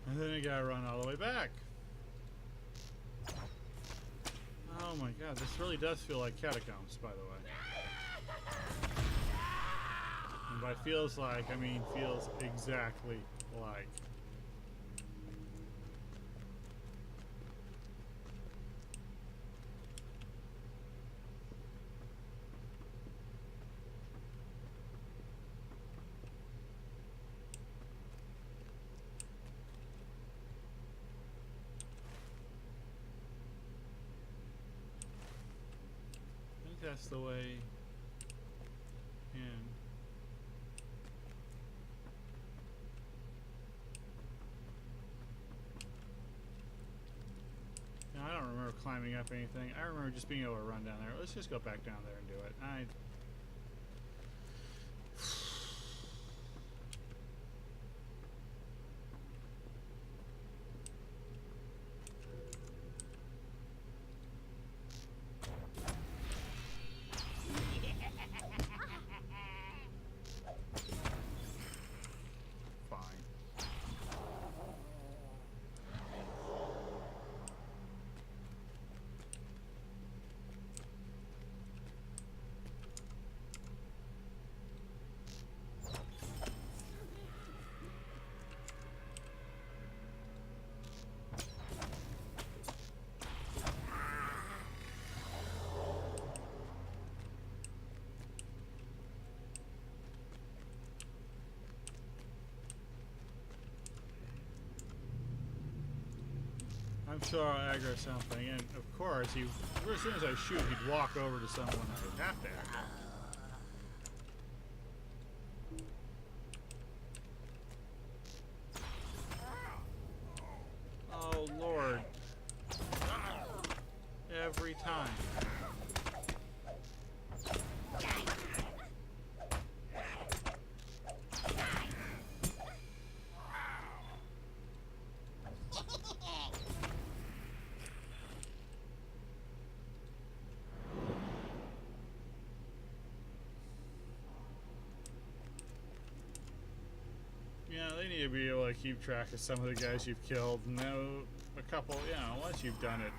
And then you gotta run all the way back. Oh my god, this really does feel like catacombs, by the way. And by feels like, I mean feels exactly like. that's the way in. Now, I don't remember climbing up anything. I remember just being able to run down there. Let's just go back down there and do it. Fine. I'm sure I'll aggro something, and of course, as soon as I shoot, he'd walk over to someone I would have to aggro. Oh, Lord. Every time. Yeah, they need to be able to keep track of some of the guys you've killed. Know a couple, once you've done it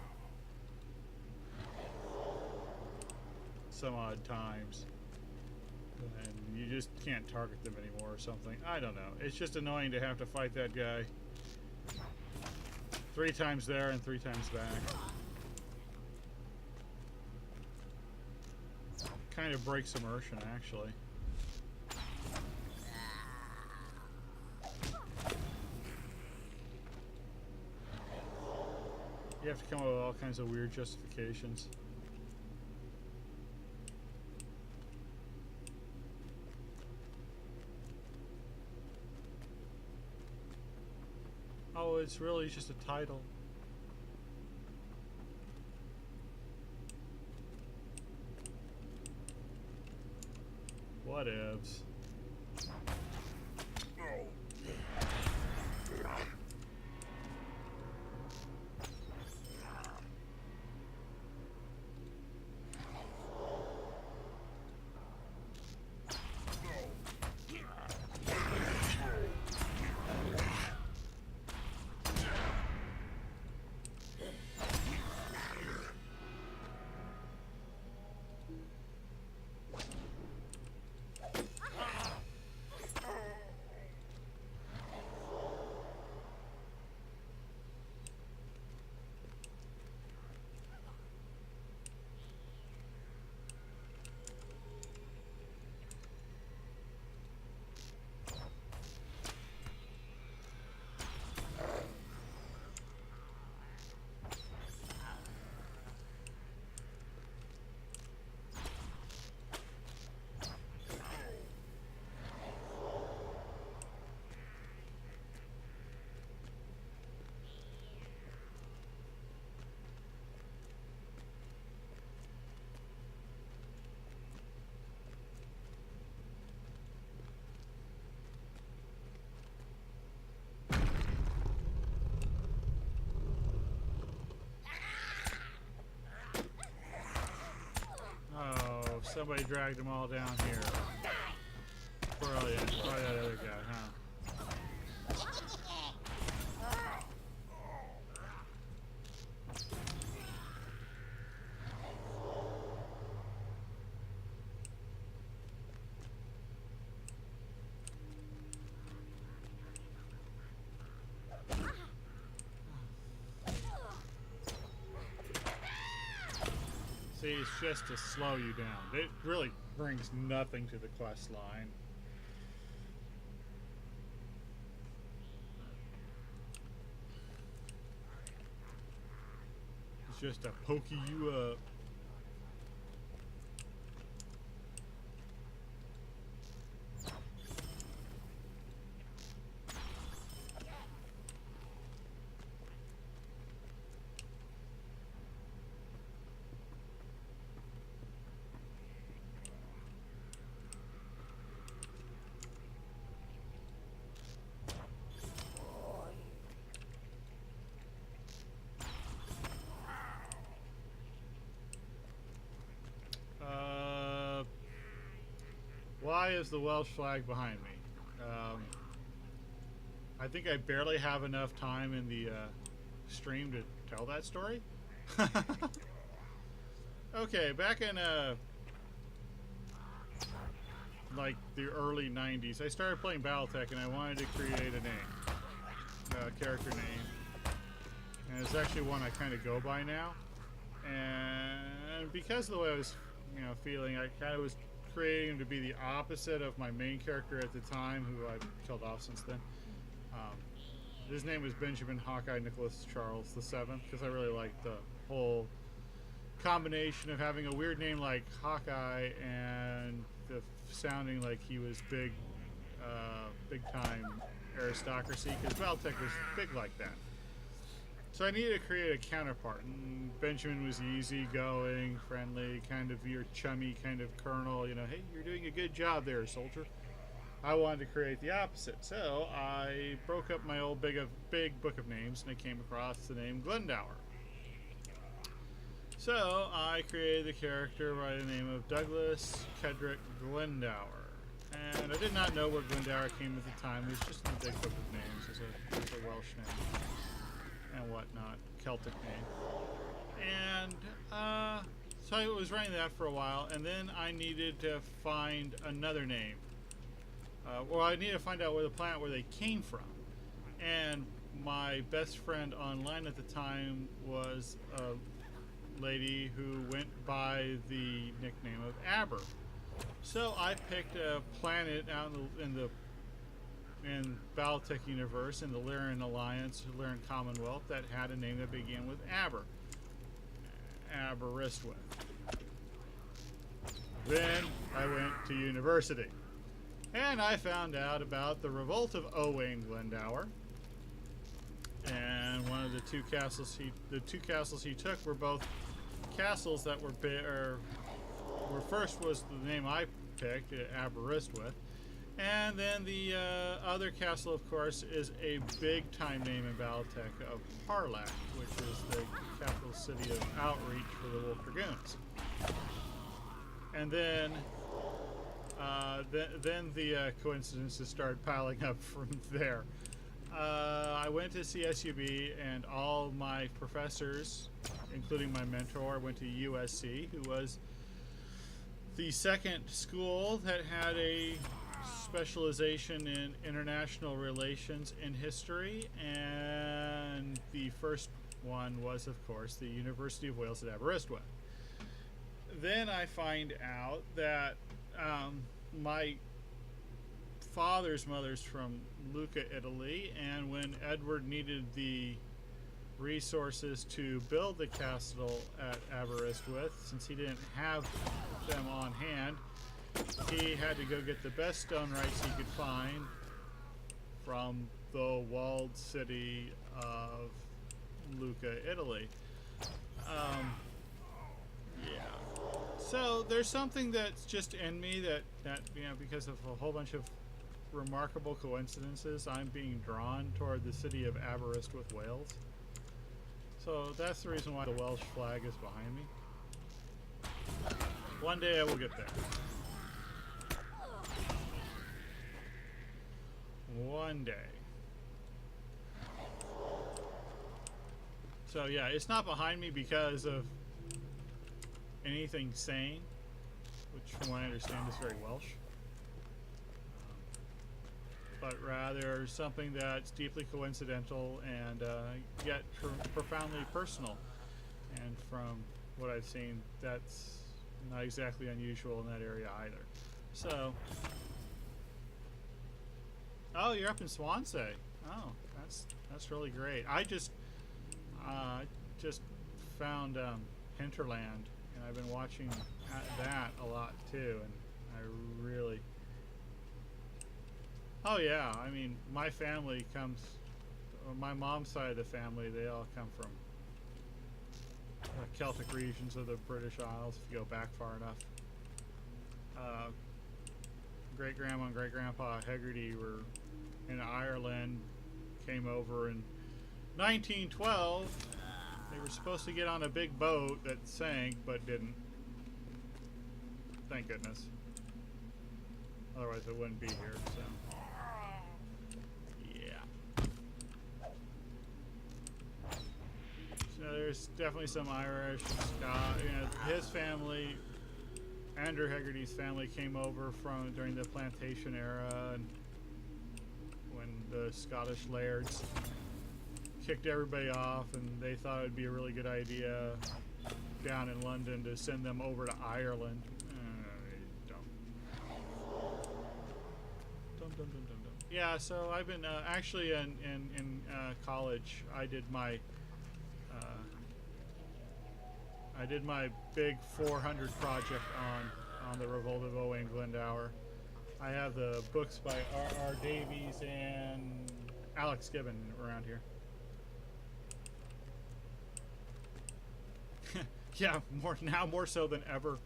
some odd times, and you just can't target them anymore or something. I don't know. It's just annoying to have to fight that guy 3 times there and 3 times back. Kind of breaks immersion, actually. You have to come up with all kinds of weird justifications. Oh, it's really just a title. Whatevs. Somebody dragged them all down here. Brilliant. Oh, yeah, there we go, huh? See, it's just to slow you down. It really brings nothing to the quest line. It's just to poke you up. why is the Welsh flag behind me? I think I barely have enough time in the stream to tell that story. Okay, back in like the early 90s, I started playing BattleTech and I wanted to create a name, a character name. And it's actually one I kind of go by now. And because of the way I was, feeling, I kind of was creating him to be the opposite of my main character at the time, who I've killed off since then. His name was Benjamin Hawkeye Nicholas Charles VII, because I really liked the whole combination of having a weird name like Hawkeye and the sounding like he was big time aristocracy, because BattleTech was big like that. So I needed to create a counterpart, and Benjamin was easygoing, friendly, kind of your chummy kind of colonel, hey, you're doing a good job there, soldier. I wanted to create the opposite, so I broke up my old big book of names, and I came across the name Glendower. So I created the character by the name of Douglas Kedrick Glendower. And I did not know where Glendower came at the time. It was just in the big book of names. It was a Welsh name and whatnot, Celtic name. And so I was writing that for a while, and then I needed to find another name. I needed to find out where the planet where they came from. And my best friend online at the time was a lady who went by the nickname of Aber. So I picked a planet out in BattleTech universe, in the Lyran Alliance, Lyran Commonwealth, that had a name that began with Aber. Aberystwyth. Then I went to university, and I found out about the revolt of Owain Glendower. And one of the two castles he took were both castles that were first was the name I picked, Aberystwyth, and then the other castle, of course, is a big time name in BattleTech of Harlack, which is the capital city of outreach for the Wolf Dragoons. And then the coincidences started piling up from there. I went to CSUB, and all my professors, including my mentor, went to USC, who was the second school that had a specialization in international relations and history, and the first one was, of course, the University of Wales at Aberystwyth. Then I find out that my father's mother's from Lucca, Italy, and when Edward needed the resources to build the castle at Aberystwyth, since he didn't have them on hand, he had to go get the best stone rights he could find from the walled city of Lucca, Italy. Yeah. So there's something that's just in me that because of a whole bunch of remarkable coincidences, I'm being drawn toward the city of Aberystwyth, Wales. So that's the reason why the Welsh flag is behind me. One day I will get there. One day. So yeah, it's not behind me because of anything sane, which from what I understand is very Welsh. But rather something that's deeply coincidental and yet profoundly personal. And from what I've seen, that's not exactly unusual in that area either. So, oh, you're up in Swansea. Oh, that's really great. I just found Hinterland, and I've been watching that a lot too, and I really. Oh yeah, I mean, my family comes, my mom's side of the family, they all come from the Celtic regions of the British Isles, if you go back far enough. Great-grandma and great-grandpa Hegarty were in Ireland, came over in 1912. They were supposed to get on a big boat that sank, but didn't. Thank goodness. Otherwise, it wouldn't be here. So, yeah. So there's definitely some Irish, Scott. You know, his family, Andrew Hegarty's family, came over from during the plantation era, and when the Scottish lairds kicked everybody off, and they thought it'd be a really good idea down in London to send them over to Ireland. Yeah, so I've been actually in college. I did my big 400 project on the Revolt of O England Hour. I have the books by R.R. Davies and Alex Gibbon around here. Yeah, more so than ever.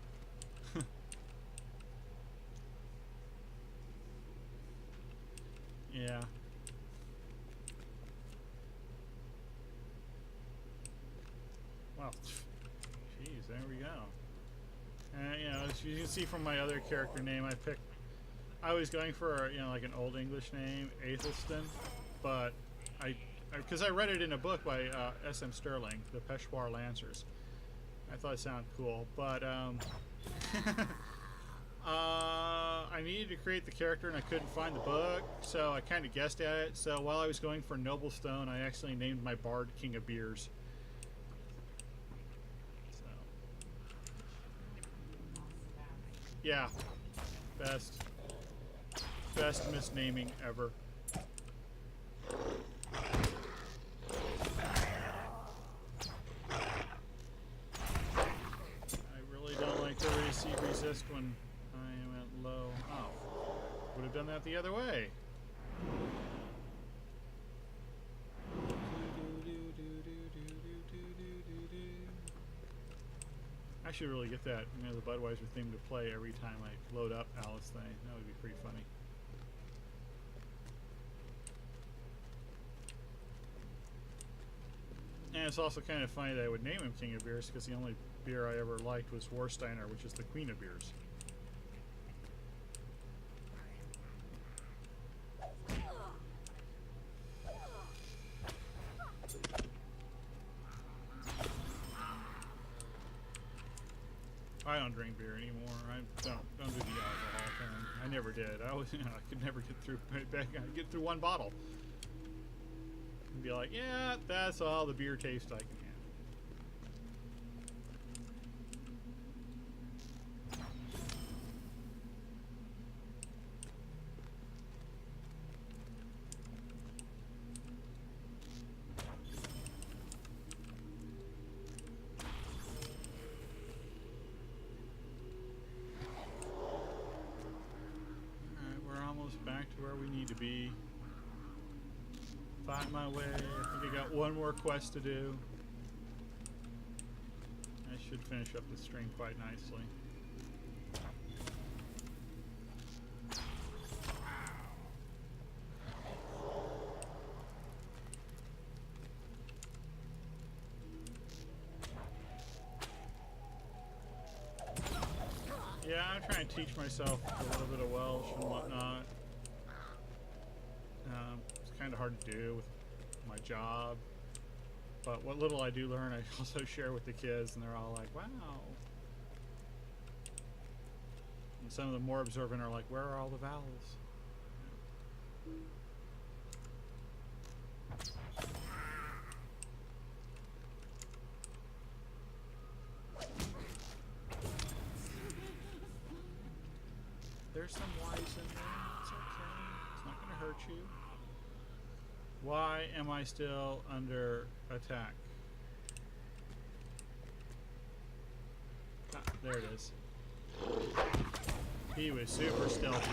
Yeah. Well, jeez, there we go. And you know, as you can see from my other character name, I was going for like an old English name, Athelstan, but because I read it in a book by S.M. Sterling, the Peshawar Lancers. I thought it sounded cool, but I needed to create the character and I couldn't find the book, so I kind of guessed at it. So while I was going for Noblestone, I actually named my bard King of Beers. So, yeah, best misnaming ever. I really don't like to resist when I am at low. Oh, would have done that the other way. I should really get that, the Budweiser theme to play every time I load up Alice thing. That would be pretty funny. And it's also kind of funny that I would name him King of Beers because the only beer I ever liked was Warsteiner, which is the Queen of Beers. I don't drink beer anymore. I don't do the alcohol thing. I never did. I could never get through one bottle. And be like, yeah, that's all the beer taste I can handle. Back to where we need to be. Find my way. I think I got one more quest to do. I should finish up the stream quite nicely. Yeah, I'm trying to teach myself a little bit of Welsh and whatnot. It's kind of hard to do with my job, but what little I do learn, I also share with the kids, and they're all like, wow. And some of the more observant are like, where are all the vowels? There's some Y's in there. It's okay. It's not going to hurt you. Why am I still under attack? Ah, there it is. He was super stealthy.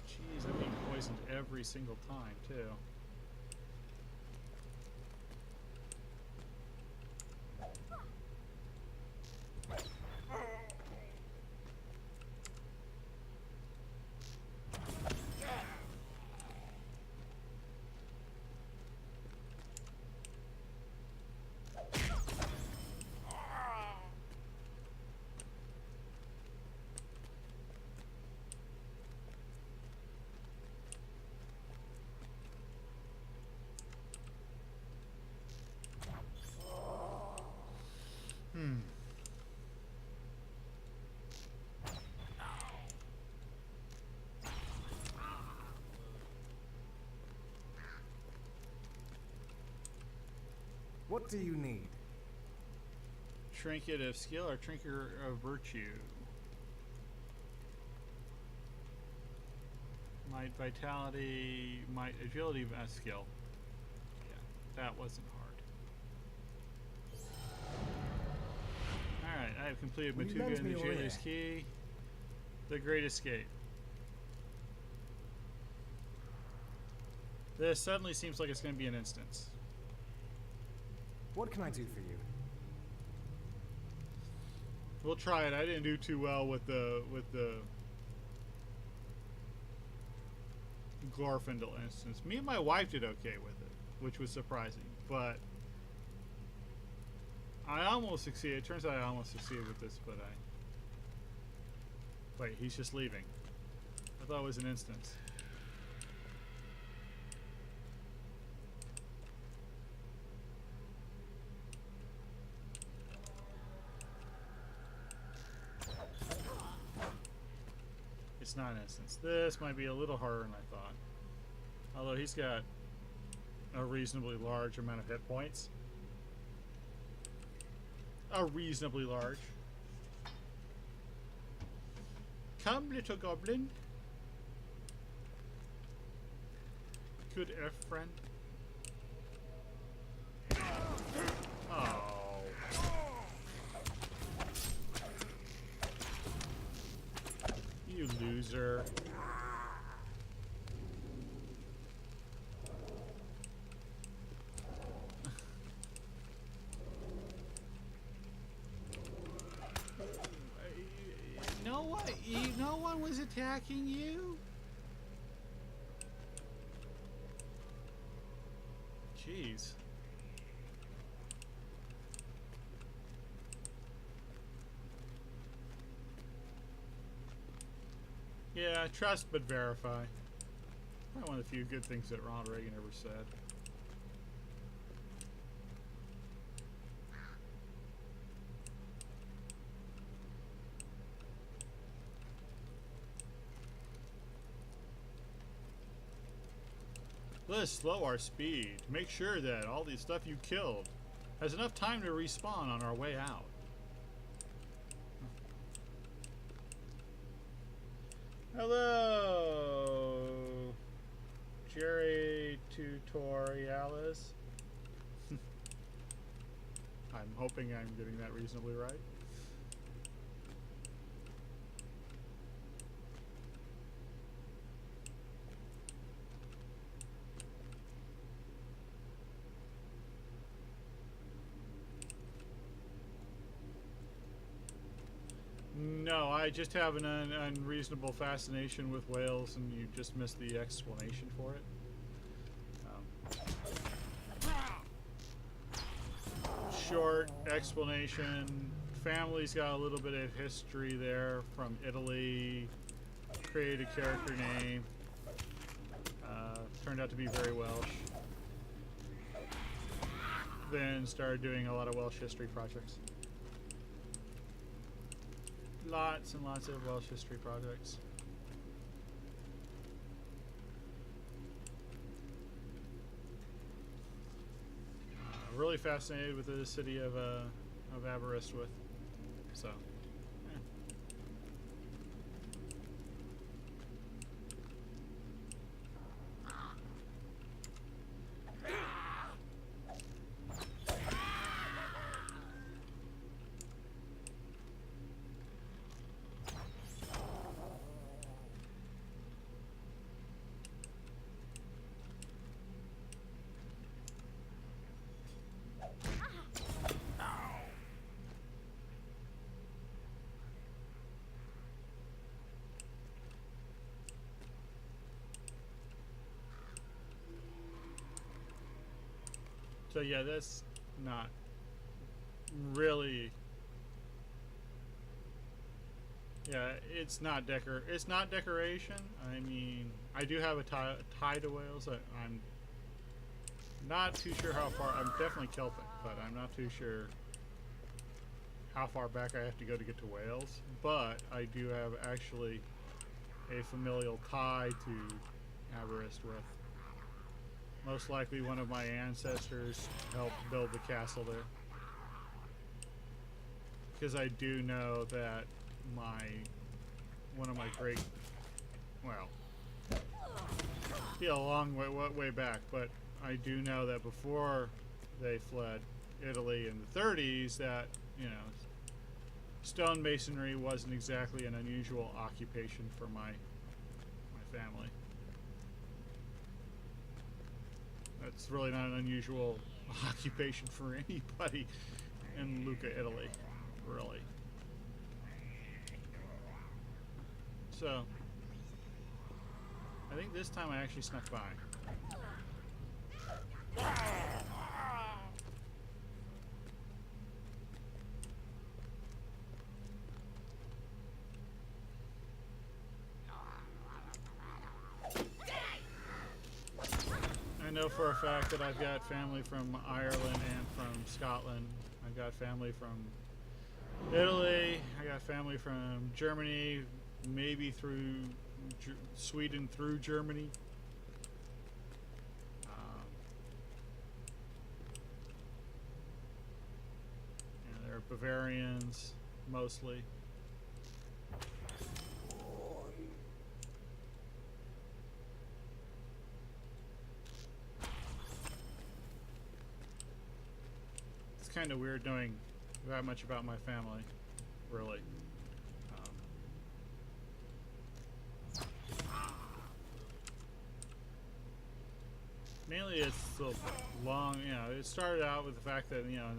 Jeez, I'm being poisoned every single time, too. What do you need? Trinket of skill or trinket of virtue? Might, vitality, might, agility, skill. Yeah, that wasn't hard. Alright, I have completed Matuga and the Jailer's Key. The Great Escape. This suddenly seems like it's going to be an instance. What can I do for you? We'll try it. I didn't do too well with the Glorfindel instance. Me and my wife did okay with it, which was surprising. But I almost succeeded. It turns out I almost succeeded with this, but I... Wait, he's just leaving. I thought it was an instance. It's not an instance. This might be a little harder than I thought. Although he's got a reasonably large amount of hit points. A reasonably large. Come, little goblin. Good elf friend. Oh. You loser. No one was attacking you? Jeez. Yeah, trust but verify. Probably one of the few good things that Ronald Reagan ever said. Let us slow our speed. Make sure that all the stuff you killed has enough time to respawn on our way out. Hello, Jerry Tutorialis. I'm hoping I'm getting that reasonably right. No, I just have an unreasonable fascination with whales, and you just missed the explanation for it. Short explanation. Family's got a little bit of history there from Italy. Created a character name. Turned out to be very Welsh. Then started doing a lot of Welsh history projects. Lots and lots of Welsh history projects. Really fascinated with the city of Aberystwyth. So, yeah. So yeah, that's not really. Yeah, it's not decoration. I mean, I do have a tie to Wales. I'm not too sure how far. I'm definitely Celtic, but I'm not too sure how far back I have to go to get to Wales. But I do have actually a familial tie to Aberystwyth. Most likely one of my ancestors helped build the castle there. Because I do know that one of my great, well, yeah, a long way back, but I do know that before they fled Italy in the 30s, that, you know, stonemasonry wasn't exactly an unusual occupation for my family. That's really not an unusual occupation for anybody in Lucca, Italy, really. So, I think this time I actually snuck by. I know for a fact that I've got family from Ireland and from Scotland. I've got family from Italy. I got family from Germany, maybe through Sweden through Germany. Yeah, they're Bavarians mostly. It's kind of weird knowing that much about my family, really. Mainly it's the long, you know, it started out with the fact that, you know,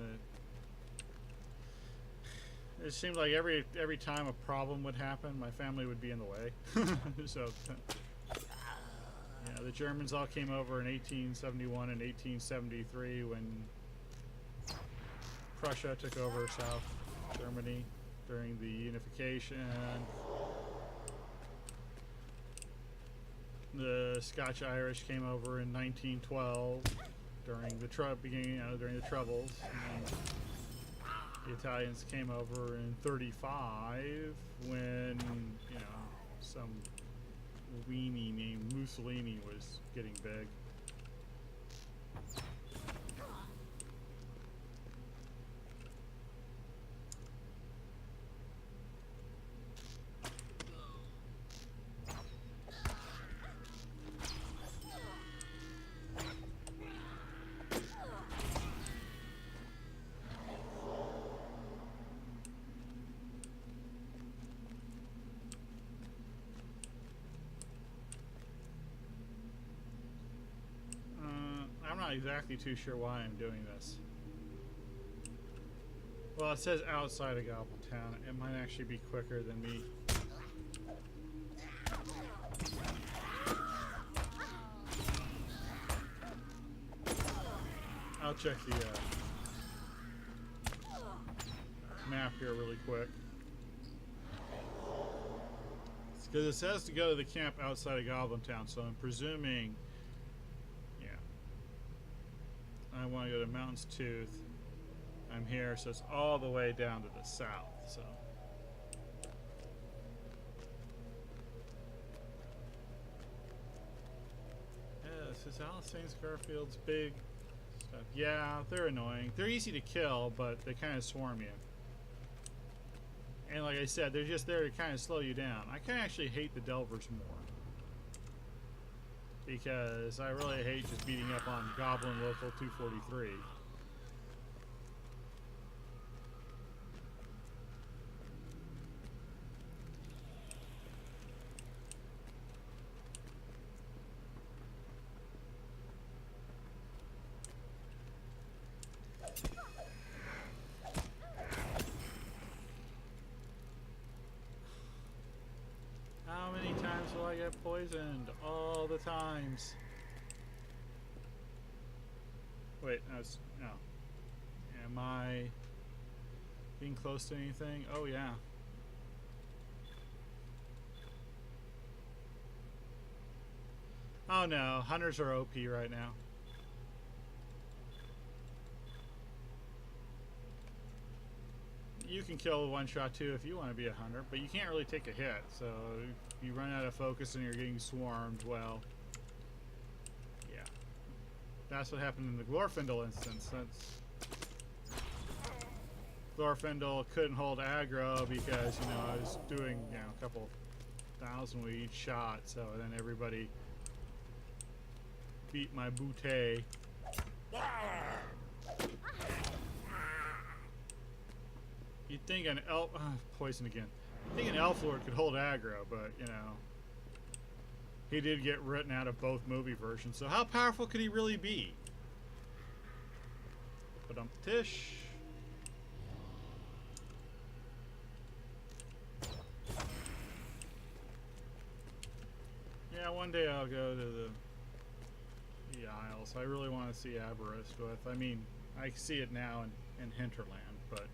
it seemed like every time a problem would happen, my family would be in the way. So, yeah, the Germans all came over in 1871 and 1873 when Prussia took over South Germany during the unification. The Scotch-Irish came over in 1912 during the during the Troubles. And the Italians came over in 35 when, you know, some weenie named Mussolini was getting big. I'm not exactly too sure why I'm doing this. Well, it says outside of Goblin Town. It might actually be quicker than me. I'll check the map here really quick. Because it says to go to the camp outside of Goblin Town, so I'm presuming, yeah. I want to go to Mountain's Tooth. I'm here, so it's all the way down to the south, so. Yeah, this is Alice Garfield's big stuff. Yeah, they're annoying. They're easy to kill, but they kind of swarm you. And like I said, they're just there to kind of slow you down. I kind of actually hate the Delvers more. Because I really hate just beating up on Goblin Local 243. How many times will I get poisoned? All the times. Wait, no. Am I being close to anything? Oh yeah. Oh no, hunters are OP right now. You can kill one shot too if you want to be a hunter, but you can't really take a hit, so if you run out of focus and you're getting swarmed, well, yeah. That's what happened in the Glorfindel instance. Glorfindel couldn't hold aggro because, you know, I was doing, you know, a couple thousand with each shot, so then everybody beat my bootay. You'd think an elf... poison again. You'd think an elf lord could hold aggro, but, you know... He did get written out of both movie versions, so how powerful could he really be? Ba-dum-tish. Yeah, one day I'll go to the Isles. I really want to see Aberystwyth. I mean, I see it now in Hinterland, but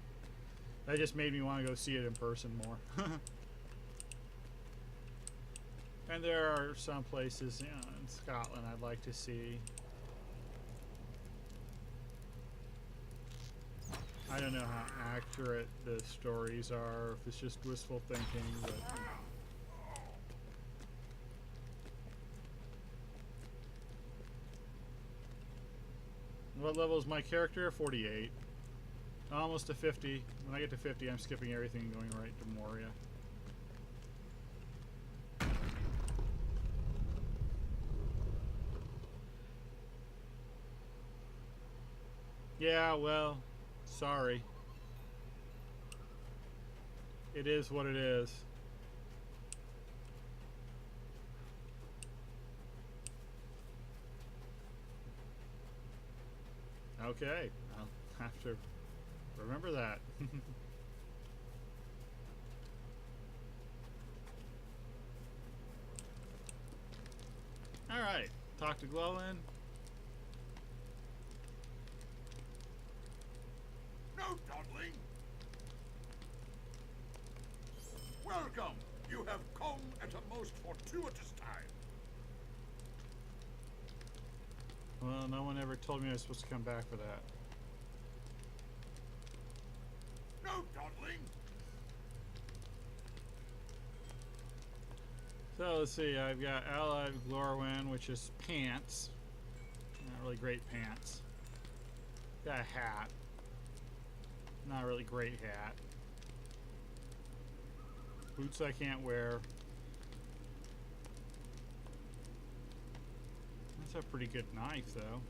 that just made me want to go see it in person more. And there are some places, you know, in Scotland I'd like to see. I don't know how accurate the stories are, if it's just wistful thinking, but... What level is my character? 48. Almost to 50. When I get to 50, I'm skipping everything and going right to Moria. Yeah, well, sorry. It is what it is. Okay, I'll have to remember that. Alright, talk to Glowin. No dawdling! Welcome! You have come at a most fortuitous time. Well, no one ever told me I was supposed to come back for that. No dawdling! So let's see, I've got Allied Glorwyn, which is pants. Not really great pants. Got a hat. Not a really great hat. Boots I can't wear. That's a pretty good knife, though.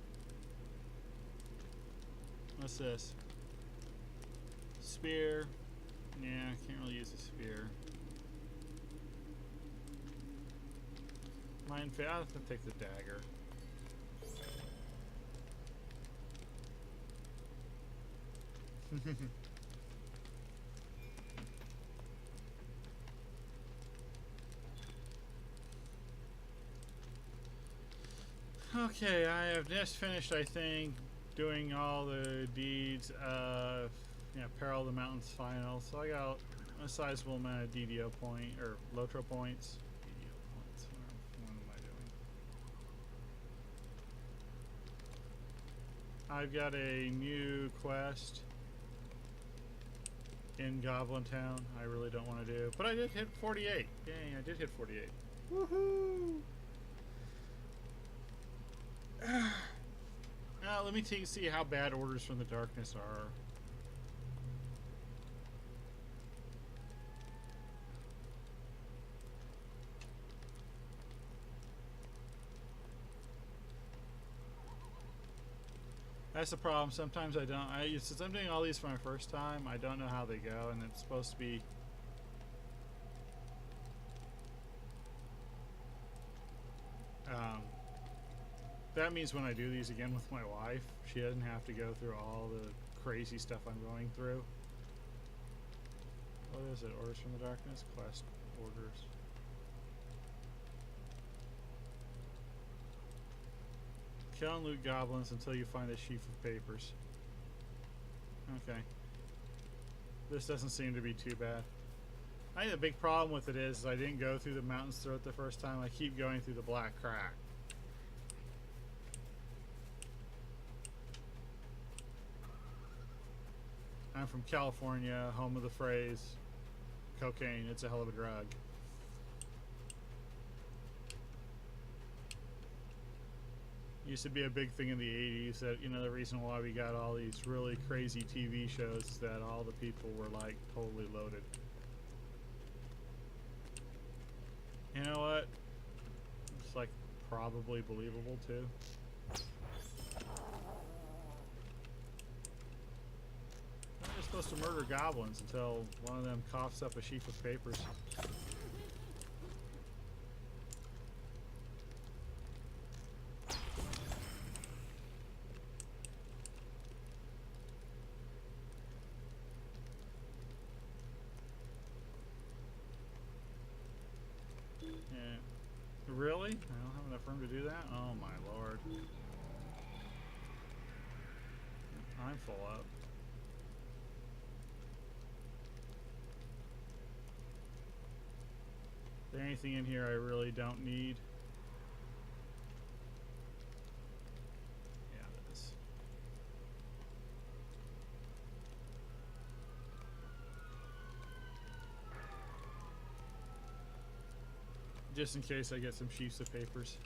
What's this? Spear. Yeah, can't really use a spear. Mine, I'll have to take the dagger. Okay, I have just finished, I think, doing all the deeds of, you know, Peril of the Mountains final. So I got a sizable amount of DDO point, or Lotro points. DDO points, what am I doing? I've got a new quest in Goblin Town I really don't want to do, but I did hit 48. Dang, I did hit 48. Woohoo! Let me see how bad Orders from the Darkness are. That's the problem. Sometimes I don't. Since I'm doing all these for my first time, I don't know how they go, and it's supposed to be. That means when I do these again with my wife, she doesn't have to go through all the crazy stuff I'm going through. What is it? Orders from the Darkness? Quest orders. Kill and loot goblins until you find a sheaf of papers. Okay. This doesn't seem to be too bad. I think the big problem with it is I didn't go through the Mountain's Throat the first time. I keep going through the Black Crack. I'm from California, home of the phrase, cocaine, it's a hell of a drug. Used to be a big thing in the 80s that, you know, the reason why we got all these really crazy TV shows is that all the people were like totally loaded. You know what? It's like probably believable too. They're supposed to murder goblins until one of them coughs up a sheaf of papers. Really? I don't have enough room to do that? Oh my lord. I'm full up. Is there anything in here I really don't need? Yeah, it is. Just in case I get some sheets of papers.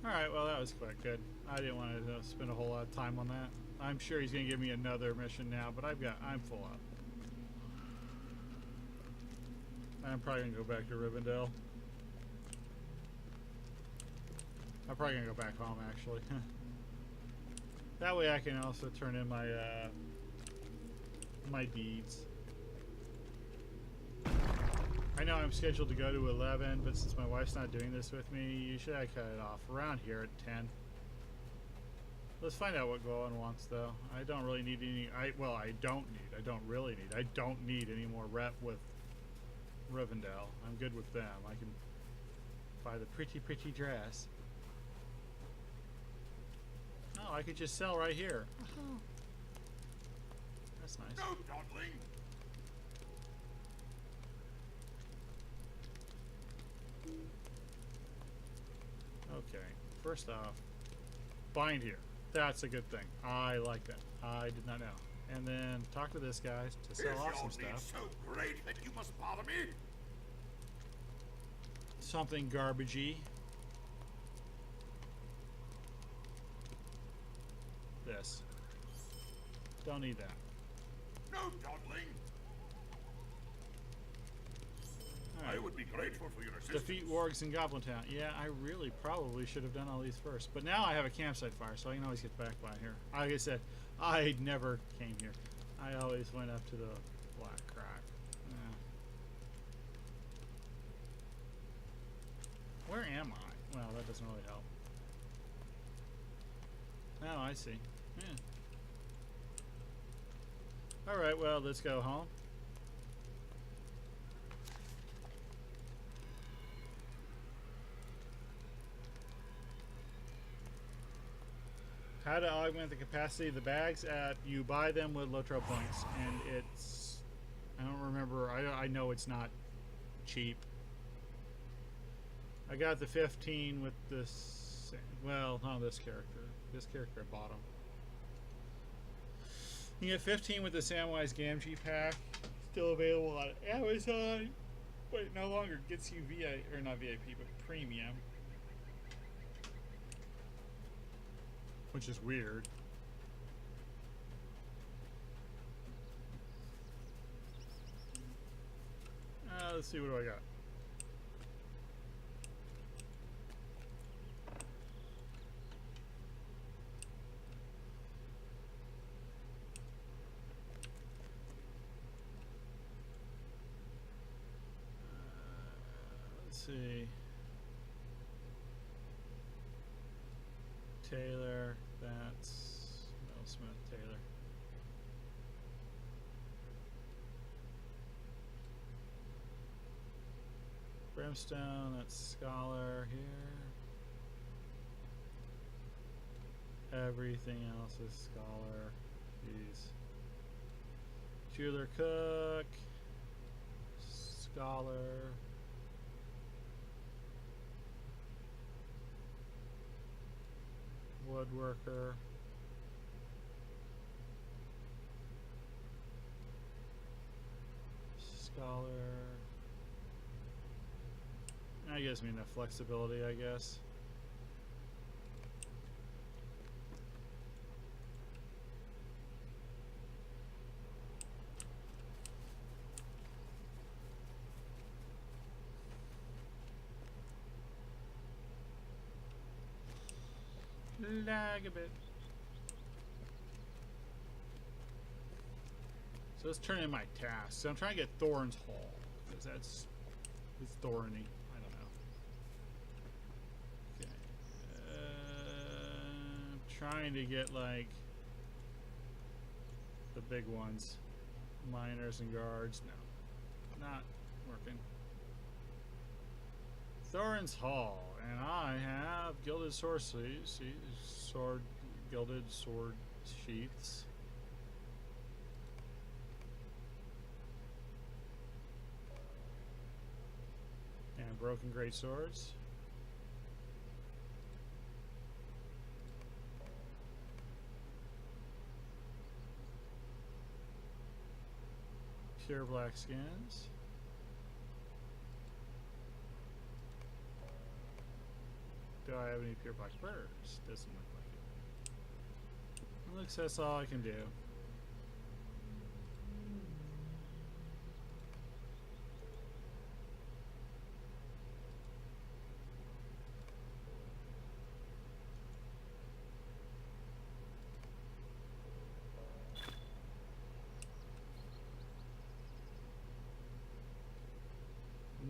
Alright, well that was quite good. I didn't want to spend a whole lot of time on that. I'm sure he's going to give me another mission now, but I'm full up. I'm probably going to go back to Rivendell. I'm probably going to go back home, actually. That way I can also turn in my, my deeds. I know I'm scheduled to go to 11, but since my wife's not doing this with me, usually I cut it off around here at 10. Let's find out what Golan wants, though. I don't really need any... I don't need any more rep with Rivendell. I'm good with them. I can buy the pretty dress. Oh, I could just sell right here. Oh. That's nice. No dawdling. Okay, first off, bind here. That's a good thing. I like that. I did not know. And then talk to this guy to sell off some stuff. Is your need so great that you must bother me? Something garbagey. This. Don't need that. No dawdling. Right. I would be grateful for your assistance. Defeat wargs in Goblin Town. Yeah, I really probably should have done all these first. But now I have a campsite fire, so I can always get back by here. Like I said, I never came here. I always went up to the Black Crack. Yeah. Where am I? Well, that doesn't really help. Oh, I see. Yeah. Alright, well, let's go home. How to augment the capacity of the bags? You buy them with Lotro points, and it's... I don't remember. I know it's not cheap. I got the 15 with this... Well, not this character. This character I bought them. You get 15 with the Samwise Gamgee pack. Still available on Amazon. But it no longer gets you VIP, or not VIP, but premium. Which is weird. Let's see, what do I got? Let's see. Taylor, that's Mel Smith, Taylor. Brimstone, that's Scholar here. Everything else is Scholar. Jeez. Jeweler Cook. Scholar. Woodworker. Scholar. That gives me enough flexibility, I guess. Lag a bit. So let's turn in my tasks. So I'm trying to get Thorn's Hall because it's thorny. I don't know. Okay. Trying to get like the big ones, miners and guards. No, not working. Thorin's Hall, and I have gilded sword sleeves, gilded sword sheaths. And broken great swords. Pure black skins. Do I have any pure black furs? Doesn't look like it. Looks that's all I can do.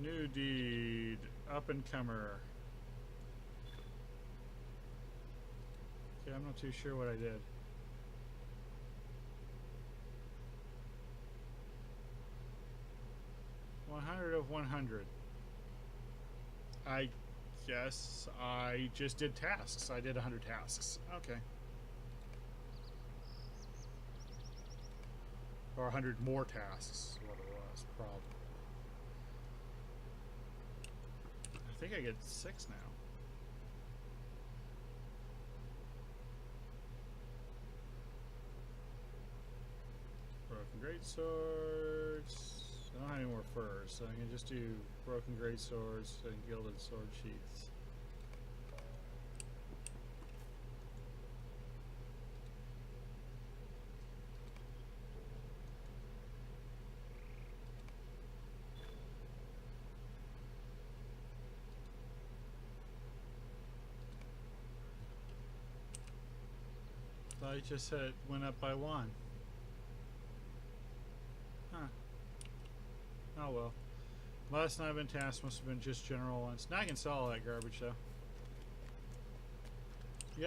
New deed, up and comer. Okay, I'm not too sure what I did. of 100. I guess I just did tasks. I did 100 tasks. Okay. Or 100 more tasks is what it was, probably. I think I get 6 now. Broken greatswords. I don't have any more furs, so I can just do broken greatswords and gilded sword sheaths. I just said it went up by 1. Huh. Oh well. Last night I've been tasked must have been just general ones. Now I can sell all that garbage though. You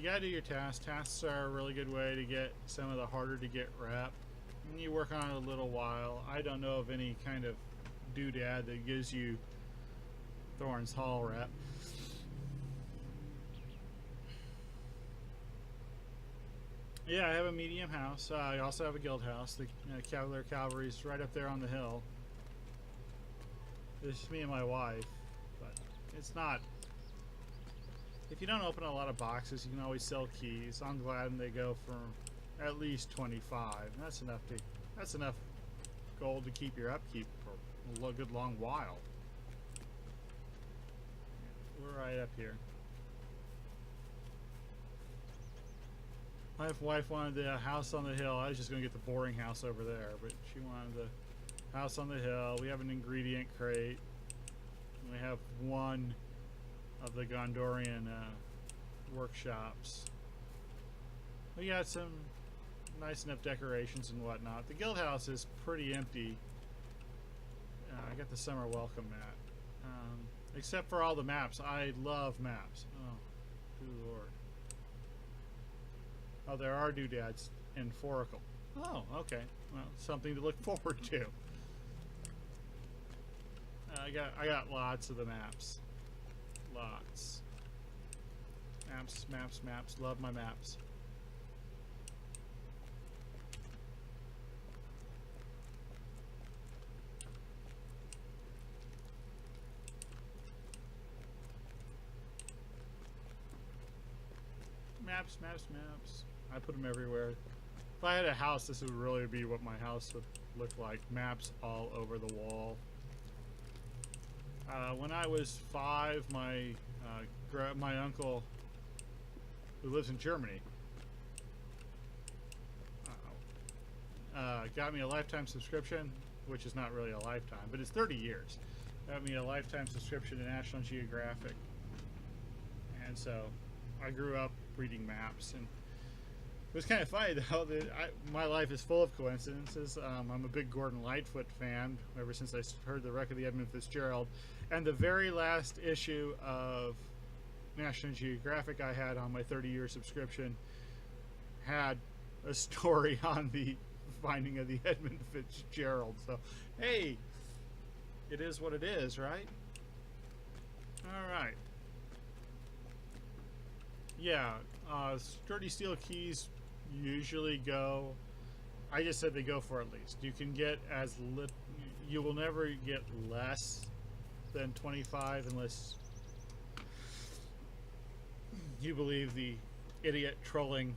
gotta do your tasks. Tasks are a really good way to get some of the harder to get rep. And you work on it a little while. I don't know of any kind of doodad that gives you Thorn's Hall rep. Yeah, I have a medium house. I also have a guild house. The Cavalier Cavalry's right up there on the hill. It's just me and my wife, but it's not. If you don't open a lot of boxes, you can always sell keys. I'm glad they go for at least 25. And that's enough to. That's enough gold to keep your upkeep for a good long while. We're right up here. My wife wanted the house on the hill. I was just going to get the boring house over there, but she wanted the house on the hill. We have an ingredient crate. We have one of the Gondorian workshops. We got some nice enough decorations and whatnot. The guild house is pretty empty. I got the summer welcome mat. Except for all the maps. I love maps. Oh, good lord. Oh, there are doodads in Foracle. Oh, okay. Well, something to look forward to. I got lots of the maps. Lots. Maps, maps, maps. Love my maps. Maps, maps, maps. I put them everywhere. If I had a house, this would really be what my house would look like. Maps all over the wall. When I was 5, my uncle, who lives in Germany, got me a lifetime subscription, which is not really a lifetime, but it's 30 years. Got me a lifetime subscription to National Geographic. And so I grew up reading maps, and it was kind of funny though that my life is full of coincidences. I'm a big Gordon Lightfoot fan ever since I heard the wreck of the Edmund Fitzgerald, and the very last issue of National Geographic I had on my 30-year subscription had a story on the finding of the Edmund Fitzgerald. So hey, it is what it is, right? All right. Yeah, sturdy steel keys usually go, I just said they go for at least. You can get you will never get less than 25 unless you believe the idiot trolling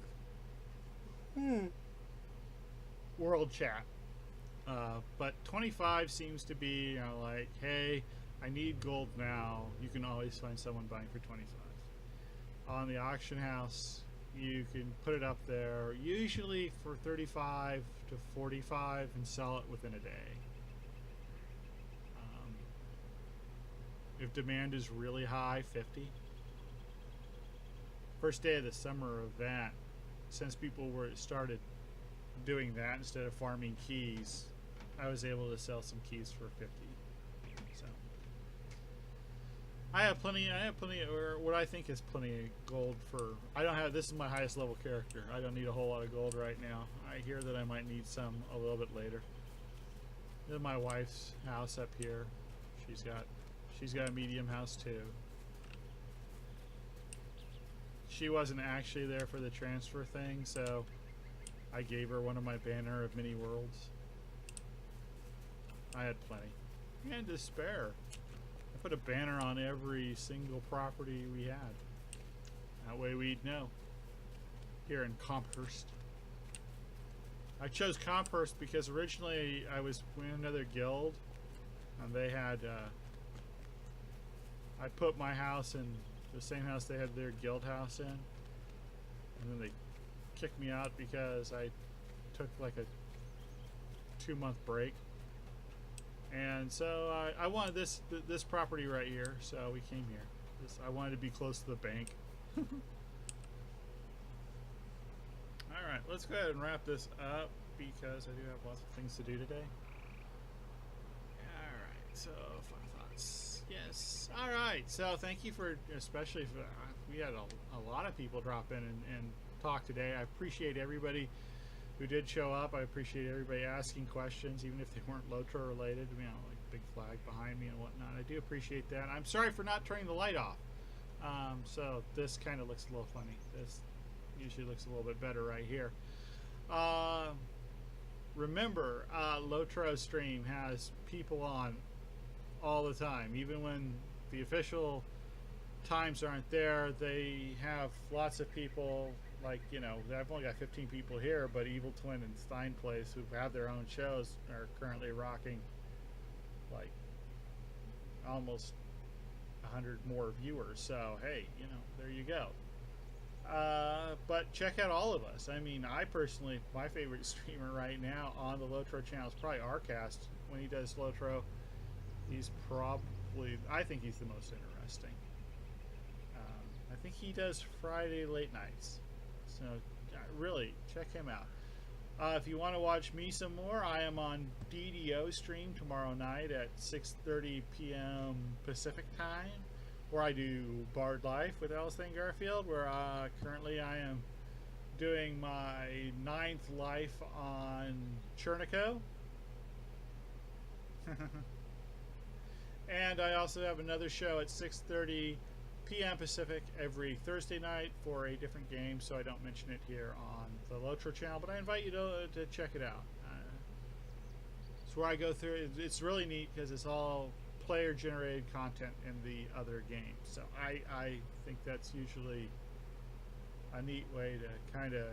world chat. But 25 seems to be, you know, like, hey, I need gold now. You can always find someone buying for 25. On the auction house, you can put it up there usually for 35 to 45 and sell it within a day. If demand is really high, 50. First day of the summer event, since people started doing that instead of farming keys, I was able to sell some keys for 50. So I have plenty, or what I think is plenty of gold for, I don't have, this is my highest level character. I don't need a whole lot of gold right now. I hear that I might need some a little bit later. This is my wife's house up here. She's got a medium house too. She wasn't actually there for the transfer thing, so I gave her one of my banner of mini worlds. I had plenty. And to spare. I put a banner on every single property we had. That way we'd know. Here in Comphurst. I chose Comphurst because originally I was in another guild, and they had, I put my house in the same house they had their guild house in, and then they kicked me out because I took like a 2-month break. And so I wanted this property right here, so we came here. I wanted to be close to the bank. Alright, let's go ahead and wrap this up because I do have lots of things to do today. Alright, so final thoughts. Yes. Alright, so thank you for, especially for, we had a lot of people drop in and talk today. I appreciate everybody who did show up. I appreciate everybody asking questions, even if they weren't Lotro related. You know, like big flag behind me and whatnot. I do appreciate that. I'm sorry for not turning the light off. So this kind of looks a little funny. This usually looks a little bit better right here. Remember, Lotro stream has people on all the time. Even when the official times aren't there, they have lots of people. Like, you know, I've only got 15 people here, but Evil Twin and Stein Place, who have their own shows, are currently rocking like almost 100 more viewers. So hey, you know, there you go. But check out all of us. I mean, I personally, my favorite streamer right now on the Lotro channel is probably Rcast. When he does Lotro, he's probably, I think he's the most interesting. I think he does Friday late nights. So really, check him out. If you want to watch me some more, I am on DDO stream tomorrow night at 6:30 p.m. Pacific time, where I do Bard Life with Alistair Garfield, where currently I am doing my 9th life on Chernico. And I also have another show at 6:30 p.m. Pacific every Thursday night for a different game, so I don't mention it here on the Lotro channel, but I invite you to check it out. It's where I go through it. It's really neat because it's all player-generated content in the other games. So I think that's usually a neat way to kind of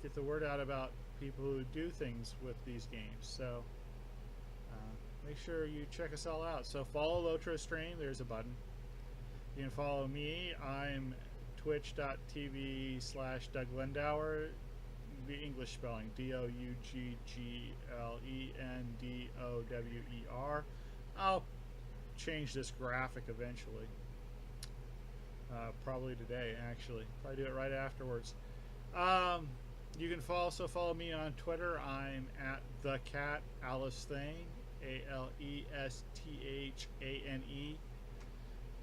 get the word out about people who do things with these games. So make sure you check us all out. So follow Lotro Stream. There's a button. You can follow me. I'm twitch.tv/Doug Lindauer. The English spelling, DOUGGLENDOWER. I'll change this graphic eventually. Probably today, actually. Probably do it right afterwards. You can also follow me on Twitter. I'm at the cat Alice Thane, ALESTHANE.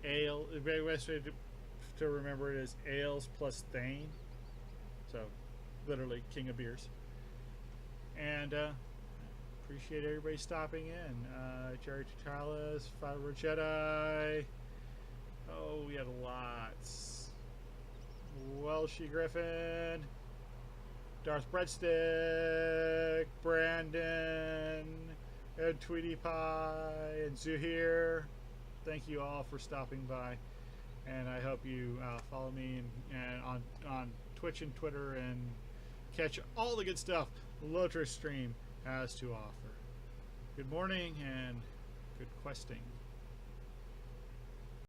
Ale. The very best way to remember it is Ales plus Thane. So, literally king of beers. And appreciate everybody stopping in. Jerry Tutalis, Fiber Jedi. Oh, we had lots. Welshie Griffin, Darth Breadstick, Brandon, Ed Tweety Pie, and Zuhir. Thank you all for stopping by, and I hope you follow me and on Twitch and Twitter and catch all the good stuff Lotro Stream has to offer. Good morning and good questing.